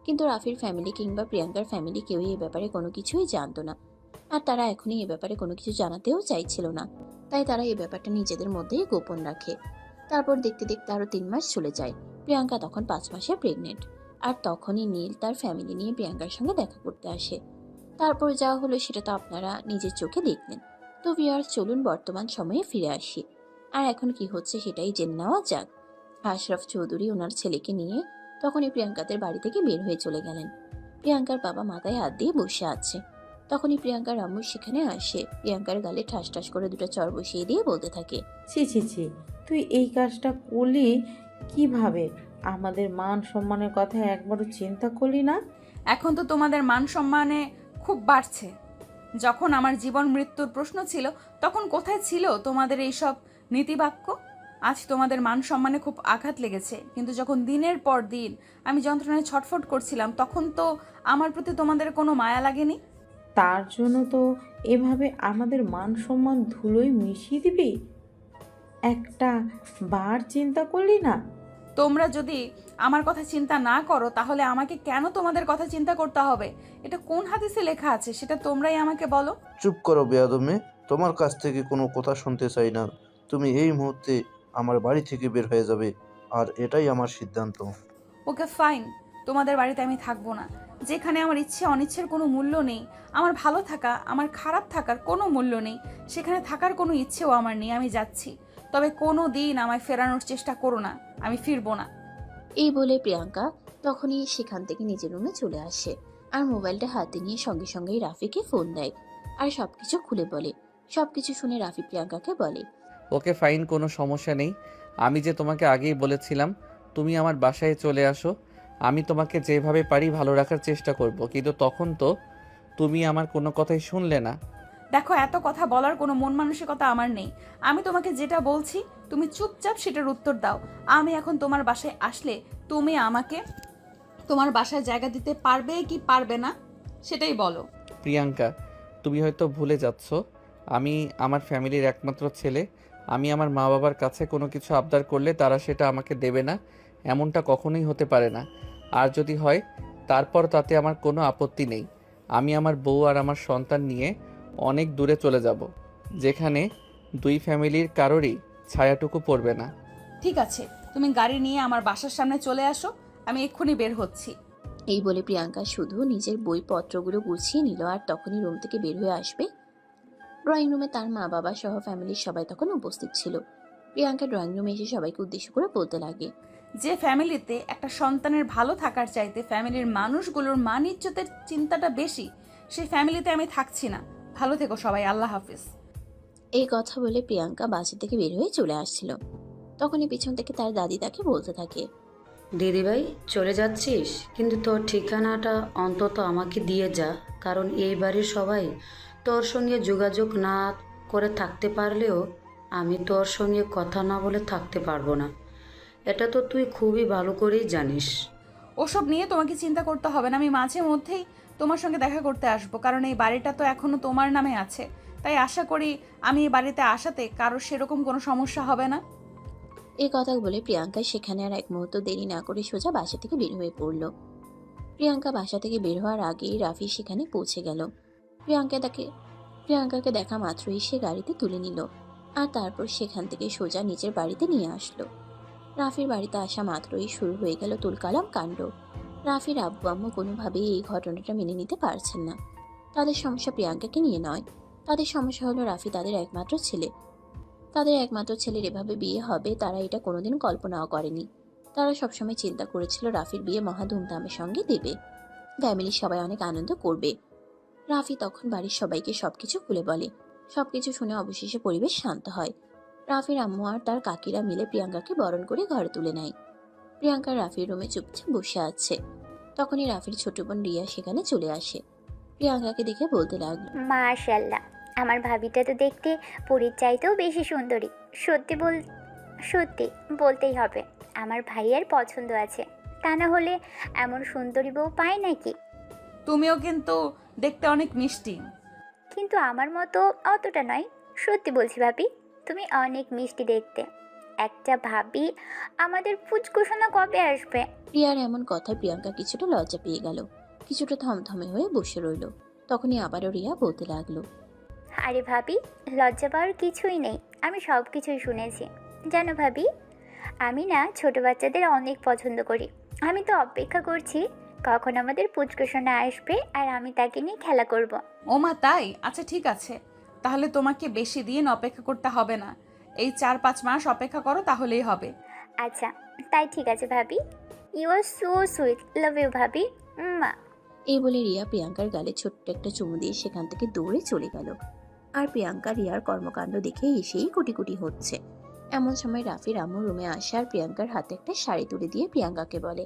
কিন্তু রাফির ফ্যামিলি কিংবা প্রিয়াঙ্কার ফ্যামিলি কেউই এই ব্যাপারে কোনো কিছুই জানতো না। আর তারা এখনই এই ব্যাপারে কোনো কিছু জানাতেও চাইছিল না, তাই তারা এই ব্যাপারটা নিজেদের মধ্যেই গোপন রাখে। তারপর দেখতে দেখতে আরো 3 মাস চলে যায়। প্রিয়াঙ্কা তখন 5 মাসে প্রেগনেন্ট। আর তখনই নীল তার ফ্যামিলি নিয়ে প্রিয়াঙ্কার সঙ্গে দেখা করতে আসে। তারপর যা হলো সেটা তো আপনারা নিজের চোখে দেখলেন। তো ভিউয়ার্স, চলুন বর্তমান সময়ে ফিরে আসি আর এখন কি হচ্ছে সেটাই জেনে নেওয়া যাক। আশরাফ চৌধুরী ওনার ছেলেকে নিয়ে তখনই প্রিয়াঙ্কাদের বাড়ি থেকে বের হয়ে চলে গেলেন। প্রিয়াঙ্কার বাবা মাথায় হাত দিয়ে বসে আছে। তখনই প্রিয়াঙ্কার আম্মু সেখানে আসে। প্রিয়াঙ্কার গালে ঠাস ঠাস করে 2টা চড় বসিয়ে দিয়ে বলতে থাকে, ছি ছি ছি, তুই এই কাজটা করলি কিভাবে? আমাদের মান সম্মানের কথা একবারও চিন্তা করলি না? এখন তো তোমাদের মান সম্মানে খুব বাড়ছে। যখন আমার জীবন মৃত্যুর প্রশ্ন ছিল, তখন কোথায় ছিল তোমাদের এইসব নীতিবাক্য? আজ তোমাদের মান সম্মানে খুব আঘাত লেগেছে, কিন্তু যখন দিনের পর দিন আমি যন্ত্রণায় ছটফট করছিলাম, তখন তো আমার প্রতি তোমাদের কোনো মায়া লাগেনি। তার জন্য তো এভাবে আমাদের মান সম্মান ধুলোয় মিশিয়ে দিবি? একটা বার চিন্তা করলি না? তোমরা যদি আমার কথা চিন্তা না করো, তাহলে আমাকে কেন তোমাদের কথা চিন্তা করতে হবে? এটা কোন হাদিসে লেখা আছে সেটা তোমরাই আমাকে বলো। চুপ করো বেয়াদব মেয়ে, তোমার কাছ থেকে কোনো কথা শুনতে চাই না। তুমি এই মুহূর্তে আমার বাড়ি থেকে বের হয়ে যাবে, আর এটাই আমার সিদ্ধান্ত। ওকে ফাইন, তোমাদের বাড়িতে আমি থাকবো না। যেখানে আমার ইচ্ছে অনিচ্ছের কোনো মূল্য নেই, আমার ভালো থাকা আমার খারাপ থাকার কোনো মূল্য নেই, সেখানে থাকার কোনো ইচ্ছেও আমার নেই। আমি যাচ্ছি, তবে কোনো দিন আমায় ফেরানোর চেষ্টা করো না, আমি ফিরবো না। এই বলে প্রিয়াঙ্কা তখনই সেখান থেকে নিজের রুমে চলে আসে আর মোবাইলটা হাতে নিয়ে সঙ্গে সঙ্গেই রাফিকে ফোন দেয় আর সবকিছু খুলে বলে। সবকিছু শুনে রাফি প্রিয়াঙ্কাকে বলে, ওকে ফাইন, কোনো সমস্যা নেই। আমি যে তোমাকে আগেই বলেছিলাম তুমি আমার বাসায় চলে আসো। আমি তোমাকে যেভাবে পারি ভালো রাখার চেষ্টা করব, কিন্তু তখন তো তুমি আমার কোনো কথাই শুনলে না। দেখো, এত কথা বলার কোনো মন মানসিকতা আমার নেই। আমি তোমাকে যেটা বলছি তুমি চুপচাপ সেটার উত্তর দাও। আমি এখন তোমার বাসায় আসলে তুমি আমাকে তোমার বাসায় জায়গা দিতে পারবে কি পারবে না সেটাই বলো। প্রিয়াঙ্কা, তুমি হয়তো ভুলে যাচ্ছ, আমি আমার ফ্যামিলির একমাত্র ছেলে। আমি আমার মা বাবার কাছে কোনো কিছু আবদার করলে তারা সেটা আমাকে দেবে না, এমনটা কখনোই হতে পারে না। আর যদি হয় তারপর তাতে আমার কোনো আপত্তি নেই। আমি আমার বউ আর আমার সন্তান নিয়ে অনেক দূরে চলে যাব, যেখানে 2 ফ্যামিলির কারোরই ছায়াটুকু পড়বে না। ঠিক আছে, তুমি গাড়ি নিয়ে আমার বাসার সামনে চলে আসো, আমি এক্ষুনি বের হচ্ছি। এই বলে প্রিয়াঙ্কা শুধু নিজের বইপত্রগুলো গুছিয়ে নিল আর তখনই রুম থেকে বের হয়ে আসবে। ড্রয়িং রুমে তার মা বাবা সহ ফ্যামিলির সবাই তখন উপস্থিত ছিল। প্রিয়াঙ্কা ড্রয়িং রুমে এসে সবাইকে উদ্দেশ্য করে বলতে লাগে, যে ফ্যামিলিতে একটা সন্তানের ভালো থাকার চাইতে ফ্যামিলির মানুষগুলোর মান ইজ্জতের চিন্তাটা বেশি, সেই ফ্যামিলিতে আমি থাকছি না। ভালো থেকো সবাই, আল্লাহ হাফিজ। এই কথা বলে প্রিয়াঙ্কা বাসা থেকে বের হয়ে চলে আসছিল। তখনই পিছন থেকে তার দাদি তাকে বলতে থাকে, দিদিভাই চলে যাচ্ছিস, কিন্তু তোর ঠিকানাটা অন্তত আমাকে দিয়ে যা, কারণ এই বাড়ির সবাই তোর সঙ্গে যোগাযোগ না করে থাকতে পারলেও আমি তোর সঙ্গে কথা না বলে থাকতে পারবো না। এটা তো তুই খুবই ভালো করেই জানিস। ওসব নিয়ে তোমাকে চিন্তা করতে হবে না। আমি মাঝে মধ্যেই তোমার সঙ্গে দেখা করতে আসবো, কারণ এই বাড়িটা তো এখনো তোমার নামে আছে। তাই আশা করি আমি এই বাড়িতে আসাতে কারোর সেরকম কোনো সমস্যা হবে না। এই কথা বলে প্রিয়াঙ্কা সেখানে আর এক মুহূর্ত দেরি না করে সোজা বাসা থেকে বের হয়ে পড়ল। প্রিয়াঙ্কা বাসা থেকে বের হওয়ার আগেই রাফি সেখানে পৌঁছে গেল। প্রিয়াঙ্কাকে দেখা মাত্রই সে গাড়িতে তুলে নিল আর তারপর সেখান থেকে সোজা নিজের বাড়িতে নিয়ে আসলো। রাফির বাড়িতে আসা মাত্রই শুরু হয়ে গেল তুলকালাম কাণ্ড। রাফির আব্বু আম্মু কোনোভাবেই এই ঘটনাটা মেনে নিতে পারছেন না। তাদের সমস্যা প্রিয়াঙ্কাকে নিয়ে নয়, তাদের সমস্যা হলো রাফি তাদের একমাত্র ছেলে। তাদের একমাত্র ছেলের এভাবে বিয়ে হবে তারা এটা কোনোদিন কল্পনাও করেনি। তারা সবসময় চিন্তা করেছিল রাফির বিয়ে মহা ধুমধামের সঙ্গে দেবে, ফ্যামিলির সবাই অনেক আনন্দ করবে। রাফি তখন বাড়ির সবাইকে সবকিছু খুলে বলে। সবকিছু শুনে অবশেষে পরিবেশ শান্ত হয়। রাফির আম্মু আর তার কাকিরা মিলে প্রিয়াঙ্কাকে বরণ করে ঘরে তুলে নেয়। প্রিয়াঙ্কা রাফির রুমে চুপচাপ বসে আছে। তখনই রাফির ছোট বোন রিয়া সেখানে চলে আসে। প্রিয়াঙ্কাকে দেখে বলতে লাগলো, মাশাল্লাহ, আমার ভাবিটা তো দেখতে পরীর চাইতেও বেশি সুন্দরী। সত্যি বলতেই হবে, আমার ভাইয়ের পছন্দ আছে, তা না হলে এমন সুন্দরী বউ পায় নাকি? তুমিও কিন্তু দেখতে অনেক মিষ্টি। কিন্তু আমার মতো অতটা নয়, সত্যি বলছি ভাবি, তুমি অনেক মিষ্টি দেখতে। একটা ভাবি, আমাদের ফুচকুসোনা কবে আসবে? রিয়ার এমন কথায় প্রিয়াঙ্কা কিছুটা লজ্জা পেয়ে গেল, কিছুটা থমথমে হয়ে বসে রইল। তখনই আবারও রিয়া বলতে লাগলো, আরে ভাবি, লজ্জা পাওয়ার কিছুই নেই, আমি সব কিছুই শুনেছি। জানো ভাবি, আমি না ছোট বাচ্চাদের অনেক পছন্দ করি। আমি তো অপেক্ষা করছি কখন আমাদের পুচকুসোনা আসবে আর আমি তাকে নিয়ে খেলা করব। ও মা, তাই? আচ্ছা ঠিক আছে, তাহলে তোমাকে বেশি দিন অপেক্ষা করতে হবে না, এই 4-5 মাস অপেক্ষা করো তাহলেই হবে। আচ্ছা তাই ঠিক আছে ভাবি। You are so sweet, love you ভাবি। মা। এই বলে রিয়া প্রিয়াঙ্কার গালে ছোট্ট একটা চুমু দিয়ে সেখান থেকে দৌড়ে চলে গেল। আর প্রিয়াঙ্কা রিয়ার কর্মকাণ্ড দেখে এসেই কুটি কুটি হচ্ছে। এমন সময় রাফির আম্মু রুমে আসে আর প্রিয়াঙ্কার হাতে একটা শাড়ি তুলে দিয়ে প্রিয়াঙ্কাকে বলে,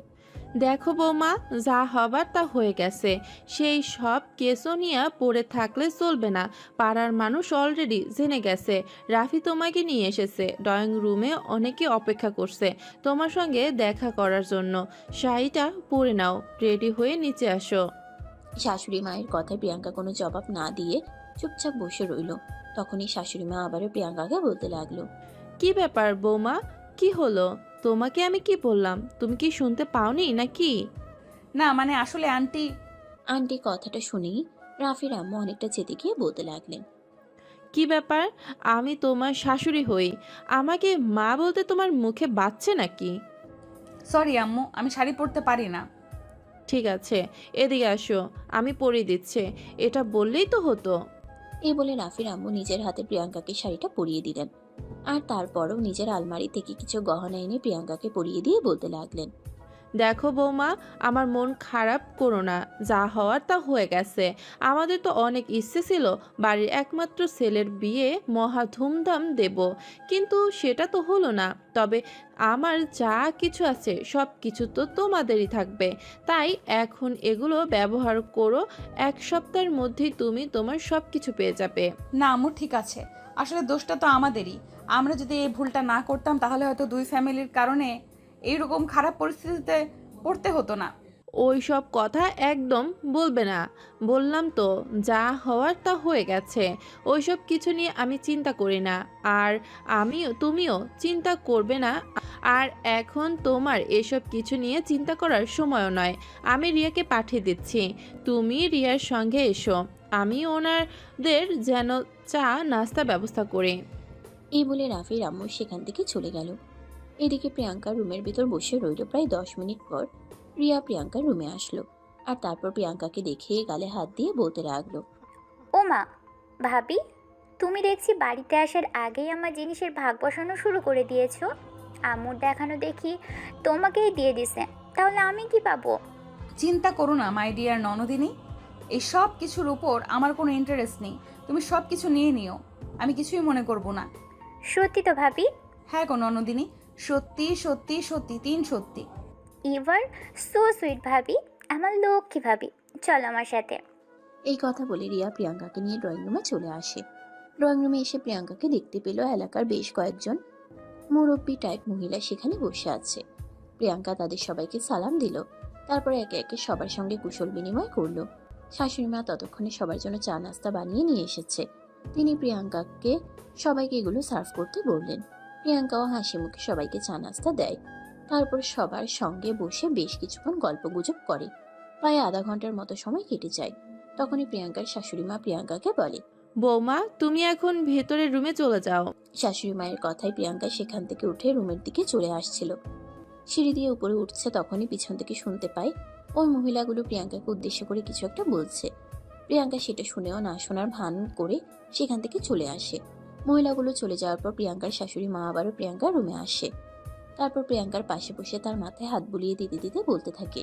দেখো বৌমা, যা হবার তা হয়ে গেছে। সেই সব কেসও নিয়ে পড়ে থাকলে চলবে না। পাড়ার মানুষ অলরেডি জেনে গেছে রাফি তোমাকে নিয়ে এসেছে। ড্রয়িং রুমে অনেকে অপেক্ষা করছে তোমার সঙ্গে দেখা করার জন্য। শাড়িটা পরে নাও, রেডি হয়ে নিচে আসো। শাশুড়ি মায়ের কথায় প্রিয়াঙ্কা কোনো জবাব না দিয়ে চুপচাপ বসে রইল। তখনই শাশুড়ি মা আবারও প্রিয়াঙ্কাকে বলতে লাগলো, কি ব্যাপার বৌমা, কি হলো? তোমাকে আমি কি বললাম, তুমি কি শুনতে পাওনি নাকি? না মানে আসলে আন্টি কথাটা শুনেই রাফির আম্মু অনেকটা চেতে গিয়ে বলতে লাগলেন, কি ব্যাপার? আমি তোমার শাশুড়ি হই, আমাকে মা বলতে তোমার মুখে বাজছে নাকি? সরি আম্মু, আমি শাড়ি পরতে পারি না। ঠিক আছে, এদিকে আসো, আমি পরিয়ে দিচ্ছি। এটা বললেই তো হতো। এই বলে রাফির আম্মু নিজের হাতে প্রিয়াঙ্কাকে শাড়িটা পরিয়ে দিলেন। আর তারপরও নিজের আলমারি থেকে কিছু গহনা এনে প্রিয়াঙ্কাকে পরিয়ে দিয়ে বলতে লাগলেন, দেখো বৌমা, আমার মন খারাপ করো না, যা হওয়ার তা হয়ে গেছে। আমাদের তো অনেক ইচ্ছে ছিল বাড়ির একমাত্র ছেলের বিয়ে মহা ধুমধাম দেব, কিন্তু সেটা তো হলো না। তবে আমার যা কিছু আছে সব কিছু তো তোমাদেরই থাকবে, তাই এখন এগুলো ব্যবহার করো। 1 সপ্তাহের মধ্যেই তুমি তোমার সব কিছু পেয়ে যাবে। না আম্মু, ঠিক আছে, আসলে দোষটা তো আমাদেরই। আমরা যদি এই ভুলটা না করতাম তাহলে হয়তো দুই ফ্যামিলির কারণে এইরকম খারাপ পরিস্থিতিতে পড়তে হতো না। ওই সব কথা একদম বলবে না, বললাম তো যা হওয়ার তা হয়ে গেছে। ওইসব কিছু নিয়ে আমি চিন্তা করি না, আর তুমিও চিন্তা করবে না। আর এখন তোমার এসব কিছু নিয়ে চিন্তা করার সময়ও নয়। আমি রিয়াকে পাঠিয়ে দিচ্ছি, তুমি রিয়ার সঙ্গে এসো, আমি ওনাদের যেন চা নাস্তা ব্যবস্থা করি। এই বলে রাফির আম্মু সেখান থেকে চলে গেল। এদিকে প্রিয়াঙ্কা রুমের ভিতর বসে রইল। প্রায় 10 মিনিট পর রিয়া প্রিয়াঙ্কার রুমে আসলো আর তারপর প্রিয়াঙ্কাকে দেখে গালে হাত দিয়ে বলতে লাগলো, ও মা, ভাবি, তুমি দেখছি বাড়িতে আসার আগেই আমার জিনিসের ভাগ বসানো শুরু করে দিয়েছো। আম্মুর দেখানো দেখি তোমাকেই দিয়ে দিছে, তাহলে আমি কি পাবো? চিন্তা করো না মাই ডিয়ার ননদিনী, এই সব কিছুর উপর আমার কোনো ইন্টারেস্ট নেই। তুমি সব কিছু নিয়ে নিও, আমি কিছুই মনে করব না। সত্যি তো ভাবি? হ্যাঁ গো ননদিনী, সত্যি সত্যি সত্যি 3 সত্যি। ইউ আর সো সুইট ভাবি, আমার লক্ষ্মী ভাবি, চলো আমার সাথে। এই কথা বলে রিয়া প্রিয়াঙ্কাকে নিয়ে ড্রয়িং রুমে চলে আসে। ড্রয়িং রুমে এসে প্রিয়াঙ্কাকে দেখতে পেল এলাকার বেশ কয়েকজন মুরব্বী টাইপ মহিলা সেখানে বসে আছে। প্রিয়াঙ্কা তাদের সবাইকে সালাম দিল, তারপরে একে একে সবার সঙ্গে কুশল বিনিময় করলো। শাশুড়ি মা ততক্ষণে সবার জন্য চা নাস্তা বানিয়ে নিয়ে এসেছে। তিনি প্রিয়াঙ্কাকে সবাইকে এগুলো সার্ভ করতে বললেন। প্রিয়াঙ্কাও হাসি মুখে সবাইকে চা নাস্তা দেয়। তারপর সবার সঙ্গে বসে বেশ কিছুক্ষণ গল্প গুজব করে। প্রায় আধা ঘন্টার মতো সময় কেটে যায়। তখনই প্রিয়াঙ্কার শাশুড়ি মা প্রিয়াঙ্কাকে বলে, বৌমা তুমি এখন ভেতরের রুমে চলে যাও। শাশুড়ি মায়ের কথায় প্রিয়াঙ্কা সেখান থেকে উঠে রুমের দিকে চলে আসছিল। সিঁড়ি দিয়ে উপরে উঠছে, তখনই পিছন থেকে শুনতে পায় ওই মহিলাগুলো প্রিয়াঙ্কাকে উদ্দেশ্য করে কিছু একটা বলছে। প্রিয়াঙ্কা সেটা শুনেও না শোনার ভান করে সেখান থেকে চলে আসে। মহিলাগুলো চলে যাওয়ার পর প্রিয়াঙ্কার শাশুড়ি মা আবারও প্রিয়াঙ্কার রুমে আসে। তারপর প্রিয়াঙ্কার পাশে বসে তার মাথায় হাত বুলিয়ে দিতে দিতে বলতে থাকে,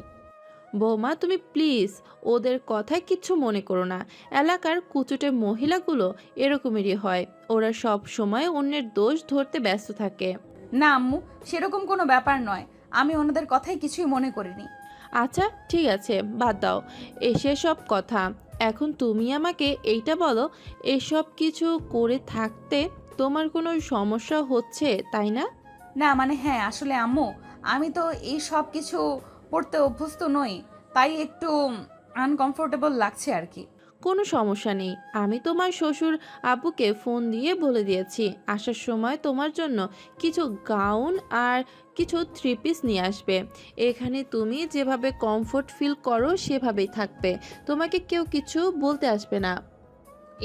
বৌমা তুমি প্লিজ ওদের কথায় কিচ্ছু মনে করো না। এলাকার কুচুটে মহিলাগুলো এরকমেরই হয়, ওরা সব সময় অন্যের দোষ ধরতে ব্যস্ত থাকে। না আম্মু, সেরকম কোনো ব্যাপার নয়। আমি ওনাদের কথাই কিছুই মনে করিনি। আচ্ছা ঠিক আছে, বাদ দাও এসে সব কথা। এখন তুমি আমাকে এইটা বলো, এসব কিছু করে থাকতে তোমার কোনো সমস্যা হচ্ছে তাই না? না মানে হ্যাঁ, আসলে আম্মু আমি তো এই সব কিছু পড়তে অভ্যস্ত নই, তাই একটু আনকমফোর্টেবল লাগছে আর কি। কোনো সমস্যা নেই, আমি তোমার শ্বশুর আব্বুকে ফোন দিয়ে বলে দিয়েছি আসার সময় তোমার জন্য কিছু গাউন আর কিছু থ্রি পিস নিয়ে আসবে। এখানে তুমি যেভাবে কমফোর্ট ফিল করো সেভাবেই থাকবে, তোমাকে কেউ কিছু বলতে আসবে না।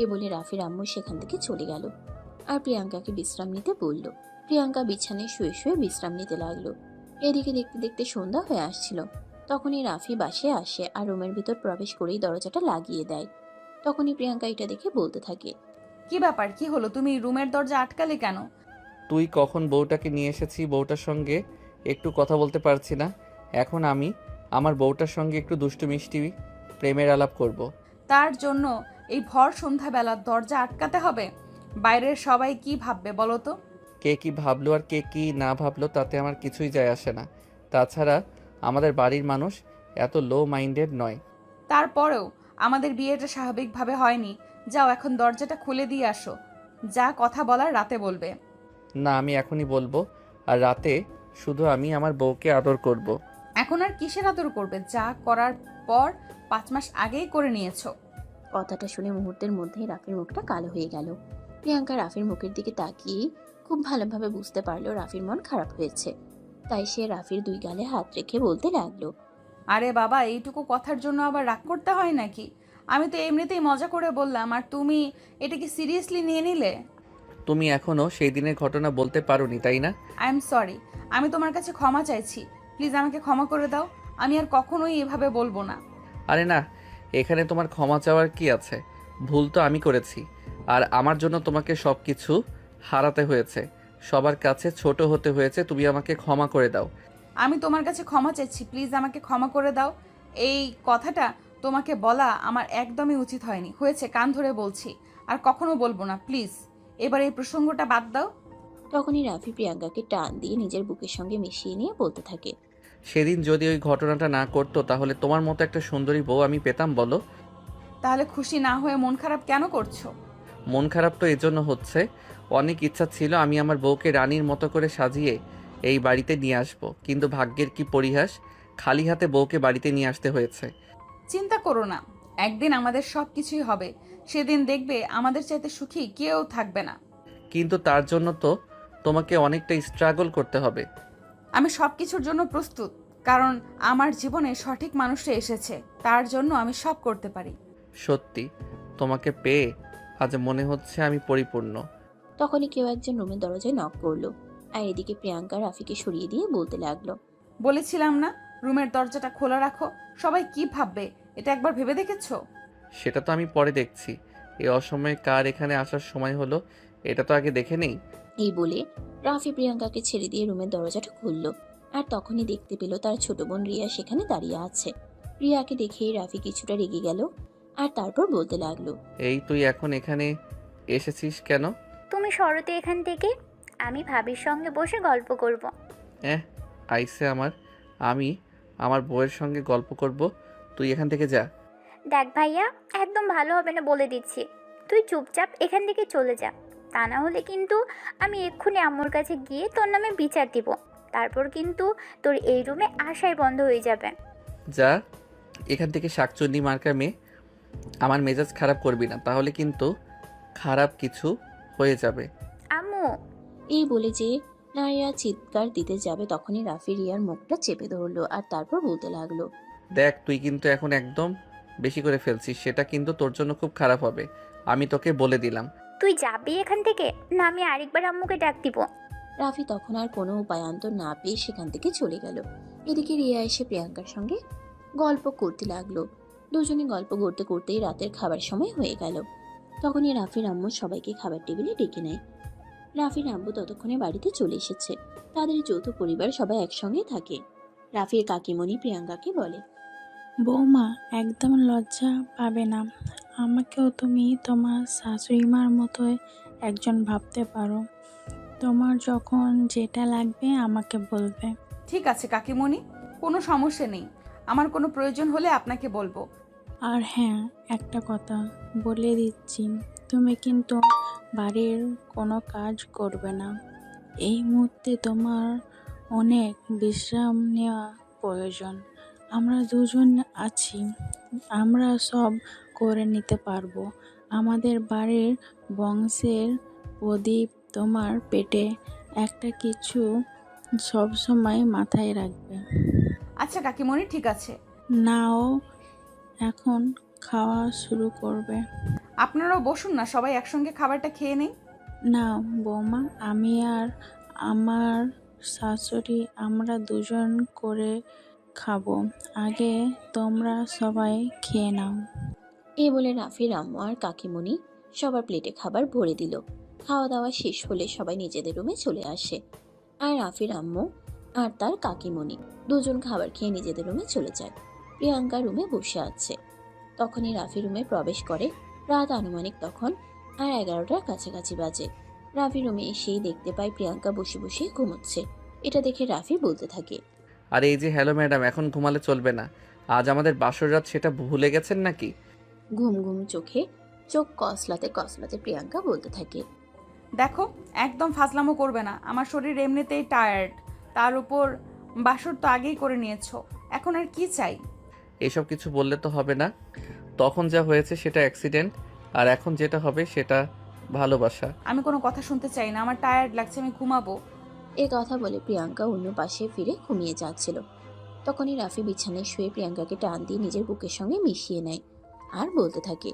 এ বলে রাফির আম্মু সেখান থেকে চলে গেল আর প্রিয়াঙ্কাকে বিশ্রাম নিতে বলল। প্রিয়াঙ্কা বিছানায় শুয়ে শুয়ে বিশ্রাম নিতে লাগলো। এদিকে দেখতে দেখতে সন্ধ্যা হয়ে আসছিল। তখনই রাফি বাসায় আসে আর রুমের ভিতর প্রবেশ করেই দরজাটা লাগিয়ে দেয়। তখনই প্রিয়াঙ্কা এটা দেখে বলতে থাকে, কি ব্যাপার, কি হলো? তুমি রুমের দরজা আটকালে কেন? তুই কখন বউটাকে নিয়ে এসেছি, বউটার সঙ্গে একটু কথা বলতে পারছি না। এখন আমি আমার বউটার সঙ্গে একটু দুষ্টু মিষ্টি প্রেমের আলাপ করব। তার জন্য এই ভর সন্ধ্যাবেলা দরজা আটকাতে হবে? বাইরের সবাই কি ভাববে বলো তো? কে কি ভাবলো আর কে কি না ভাবলো তাতে আমার কিছুই যায় আসে না। তাছাড়া আমাদের বাড়ির মানুষ এত লো মাইন্ডেড নয়। তারপরেও আমাদের বিয়েটা স্বাভাবিকভাবে হয়নি। যাও এখন দরজাটা খুলে দিয়ে আসো, যা কথা বলার রাতে বলবে। না, আমি এখনই বলবো, আর রাতে শুধু আমি আমার বউকে আদর করব। এখন আর কিসের আদর করবে? যা করার পর 5 মাস আগেই করে নিয়েছো। কথাটা শুনে মুহূর্তের মধ্যেই রাফির মুখটা কালো হয়ে গেল। প্রিয়াঙ্কা রাফির মুখের দিকে তাকিয়ে খুব ভালোভাবে বুঝতে পারলো রাফির মন খারাপ হয়েছে। তাই সে রাফির 2 গালে হাত রেখে বলতে লাগলো, আরে বাবা, এইটুকু কথার জন্য আবার রাগ করতে হয় নাকি? আমি তো এমনিতেই মজা করে বললাম, আর তুমি এটাকে সিরিয়াসলি নিয়ে নিলে। তুমি এখনো সেই দিনের ঘটনা বলতে পারোনি, তাই না? I am sorry. আমি তোমার কাছে ক্ষমা চাইছি, প্লিজ আমাকে ক্ষমা করে দাও। আমি আর কখনোই এভাবে বলবো না। আরে না, এখানে তোমার ক্ষমা চাওয়ার কি আছে? ভুল তো আমি করেছি, আর আমার জন্য তোমাকে সব কিছু হারাতে হয়েছে, সবার কাছে ছোট হতে হয়েছে। তুমি আমাকে ক্ষমা করে দাও। আমি তোমার কাছে ক্ষমা চাইছি, প্লিজ আমাকে ক্ষমা করে দাও। এই কথাটা তোমাকে বলা আমার একদমই উচিত হয়নি। হয়েছে, কান ধরে বলছি, আর কখনো বলবো না, প্লিজ এবার এই প্রসঙ্গটা বাদ দাও। তখনই রাফি প্রিয়াঙ্কাকে টান দিয়ে নিজের বুকের সঙ্গে মিশিয়ে নিয়ে বলতে থাকে, সেদিন যদি ওই ঘটনাটা না করতো তাহলে তোমার মতো একটা সুন্দরী বউ আমি পেতাম বলো? তাহলে খুশি না হয়ে মন খারাপ কেন করছো? মন খারাপ তো এজন্য হচ্ছে, অনেক ইচ্ছা ছিল আমি আমার বউকে রানীর মতো করে সাজিয়ে এই বাড়িতে নিয়ে আসব, কিন্তু ভাগ্যের কি পরিহাস, খালি হাতে বউকে বাড়িতে নিয়ে আসতে হয়েছে। চিন্তা করো না, একদিন আমাদের সব কিছুই হবে। সেদিন দেখবে আমাদের চাইতে সুখী কেউ থাকবে না। কিন্তু তার জন্য তো তোমাকে অনেকটা স্ট্রাগল করতে হবে। আমি সব কিছুর জন্য প্রস্তুত, কারণ আমার জীবনে সঠিক মানুষটা এসেছে। তার জন্য আমি সব করতে পারি। সত্যি, তোমাকে পেয়ে আজ মনে হচ্ছে আমি পরিপূর্ণ। তখনই কেউ একজন রুমের দরজায় নক করলো আর এদিকে প্রিয়াঙ্কা রাফিকে সরিয়ে দিয়ে বলতে লাগলো, বলেছিলাম না রুমের দরজাটা খোলা রাখো। সবাই কি ভাববে এটা একবার ভেবে দেখেছো? সেটা তো আমি পরে দেখছি, এই অসময়ে কার এখানে আসার সময় হলো এটা তো আগে দেখে নেই। এই বলে রাফি প্রিয়াঙ্কাকে ছেড়ে দিয়ে রুমের দরজাটা খুললো আর তখনই দেখতে পেল তার ছোট বোন রিয়া সেখানে দাঁড়িয়ে আছে। রিয়াকে দেখেই রাফি কিছুটা রেগে গেল আর তারপর বলতে লাগলো, এই তুই এখন এখানে এসেছিস কেন? তুমি সরতে এখান থেকে, আমি ভাবির সঙ্গে বসে গল্প করব। আইসে আমি আমার বউয়ের সঙ্গে গল্প করব, তুই এখান থেকে যা। দেখ ভাইয়া, একদম ভালো হবে না বলে দিচ্ছি। তুই চুপচাপ এখান থেকে চলে যা, তা না হলে কিন্তু আমি এক্ষুনি আম্মুর কাছে গিয়ে তোর নামে বিচার দিব। তারপর কিন্তু তোর এই রুমে আসাই বন্ধ হয়ে যাবে। যা এখান থেকে, শাকচুন্নি মার্কা মেয়ে, আমার মেজাজ খারাপ করবি না, তাহলে কিন্তু খারাপ কিছু হয়ে যাবে। আম্মু! এই বলে যে নারিয়া চিৎকার দিতে যাবে তখনই রাফি রিয়ার মুখটা চেপে ধরলো আর তারপর বলতে লাগলো, দেখ তুই কিন্তু এখন একদম বেশি করে ফেলছিস, সেটা কিন্তু তোর জন্য খুব খারাপ হবে। আমি তোকে বলে দিলাম। তুই যাবি এখান থেকে, না আমি আরেকবার আম্মুকে ডাক দিব? রাফি তখন আর কোনো উপায়ান্তর না পেয়ে সেখান থেকে চলে গেল। এদিকে রিয়া এসে প্রিয়াঙ্কার সঙ্গে গল্প করতে লাগলো। দুজনে গল্প করতে করতেই রাতের খাবার সময় হয়ে গেল। তখনই রাফির আম্মু সবাইকে খাবার টেবিলে ডেকে নেয়। রাফির আম্মু ততক্ষণে বাড়িতে চলে এসেছে। তাদের যৌথ পরিবার সবাই একসঙ্গে থাকে। রাফির কাকিমণি প্রিয়াঙ্কাকে বলে, বৌমা, একদম লজ্জা পাবে না। আমাকেও তুমি তোমার শাশুড়ি মার মতোই একজন ভাবতে পারো। তোমার যখন যেটা লাগবে আমাকে বলবে। ঠিক আছে কাকিমণি, কোনো সমস্যা নেই। আমার কোনো প্রয়োজন হলে আপনাকে বলবো। আর হ্যাঁ, একটা কথা বলে দিচ্ছি, তুমি কিন্তু বাড়ির কোনো কাজ করবে না। এই মুহূর্তে তোমার অনেক বিশ্রাম নেওয়া প্রয়োজন। আমরা দুজন আছি, আমরা সব করে নিতে পারবো। আমাদের বাড়ির বংশের প্রদীপ তোমার পেটে একটা কিছু সবসময় মাথায় রাখবে। আচ্ছা কাকিমণি, ঠিক আছে। নাও, এখন খাওয়া শুরু করবে। আপনারাও বসুন না, সবাই একসঙ্গে খাবারটা খেয়ে নেই। না বৌমা, আমি আর আমার শাশুড়ি আমরা দুজন করে খাবো। আগে তোমরা সবাই খেয়ে নাও। এই বলে রাফির আম্মু আর কাকিমণি সবার প্লেটে খাবার ভরে দিল। খাওয়া দাওয়া শেষ হলে সবাই নিজেদের রুমে চলে আসে। আর রাফির আম্মু আর তার কাকিমণি দুজন খাবার খেয়ে নিজেদের রুমে চলে যায়। প্রিয়াঙ্কা রুমে বসে আছে। তখনই রাফি রুমে প্রবেশ করে। রাত আনুমানিক তখন আর 11টার কাছাকাছি বাজে। রাফি রুমে এসেই দেখতে পায় প্রিয়াঙ্কা বসে বসে ঘুমোচ্ছে। এটা দেখে রাফি বলতে থাকে, আর এই যে হ্যালো ম্যাডাম, এখন ঘুমালে চলবে না। আজ আমাদের বাসর রাত, সেটা ভুলে গেছেন নাকি? ঘুম ঘুম চোখে চোখ কসলাতে কসলাতে প্রিয়াঙ্কা বলতে থাকে, দেখো, একদম ফাজলামো করবে না। আমার শরীর এমনিতেই টায়ার্ড, তার উপর বাসর তো আগেই করে নিয়েছো, এখন আর কি চাই? এসব কিছু বললে তো হবে না। তখন যা হয়েছে সেটা অ্যাক্সিডেন্ট, আর এখন যেটা হবে সেটা ভালোবাসা। আমি কোনো কথা শুনতে চাই না, আমার টায়ার্ড লাগছে, আমি ঘুমাবো। এ কথা বলে প্রিয়াঙ্কা অন্য পাশে ফিরে ঘুমিয়ে যাচ্ছিল। তখনই রাফি বিছানায় শুয়ে প্রিয়াঙ্কাকে টান দিয়ে নিজের বুকের সঙ্গে মিশিয়ে নেয় আর বলতে থাকে,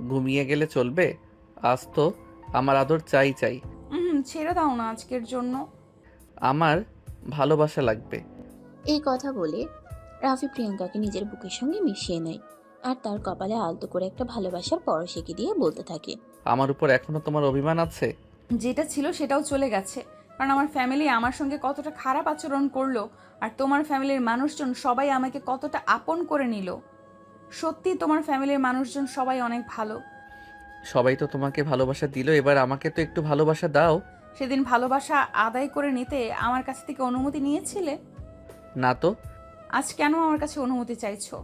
ঘুমিয়ে গেলে চলবে? আজ তো আমার আদর চাই চাই। ছেড়ে দাও না আজকের জন্য। আমার ভালোবাসা লাগবে। এই কথা বলে রাফি প্রিয়াঙ্কাকে নিজের বুকের সঙ্গে মিশিয়ে নেয় আর তার কপালে আলতো করে একটা ভালোবাসার পরশ এঁকে দিয়ে বলতে থাকে, আমার উপর এখনো তোমার অভিমান আছে? যেটা ছিল সেটাও চলে গেছে, কারণ আমার ফ্যামিলি আমার সঙ্গে কতটা খারাপ আচরণ করলো, আর তোমার ফ্যামিলির মানুষজন সবাই আমাকে কতটা আপন করে নিল। সত্যি তোমার ফ্যামিলির মানুষজন সবাই অনেক ভালো। সবাই তো তোমাকে ভালোবাসা দিল, এবার আমাকে তো একটু ভালোবাসা দাও। সেদিন ভালোবাসা আদায় করে নিতে আমার কাছ থেকে অনুমতি নিয়েছিলে? না তো। আজ কেন আমার কাছে অনুমতি চাইছো?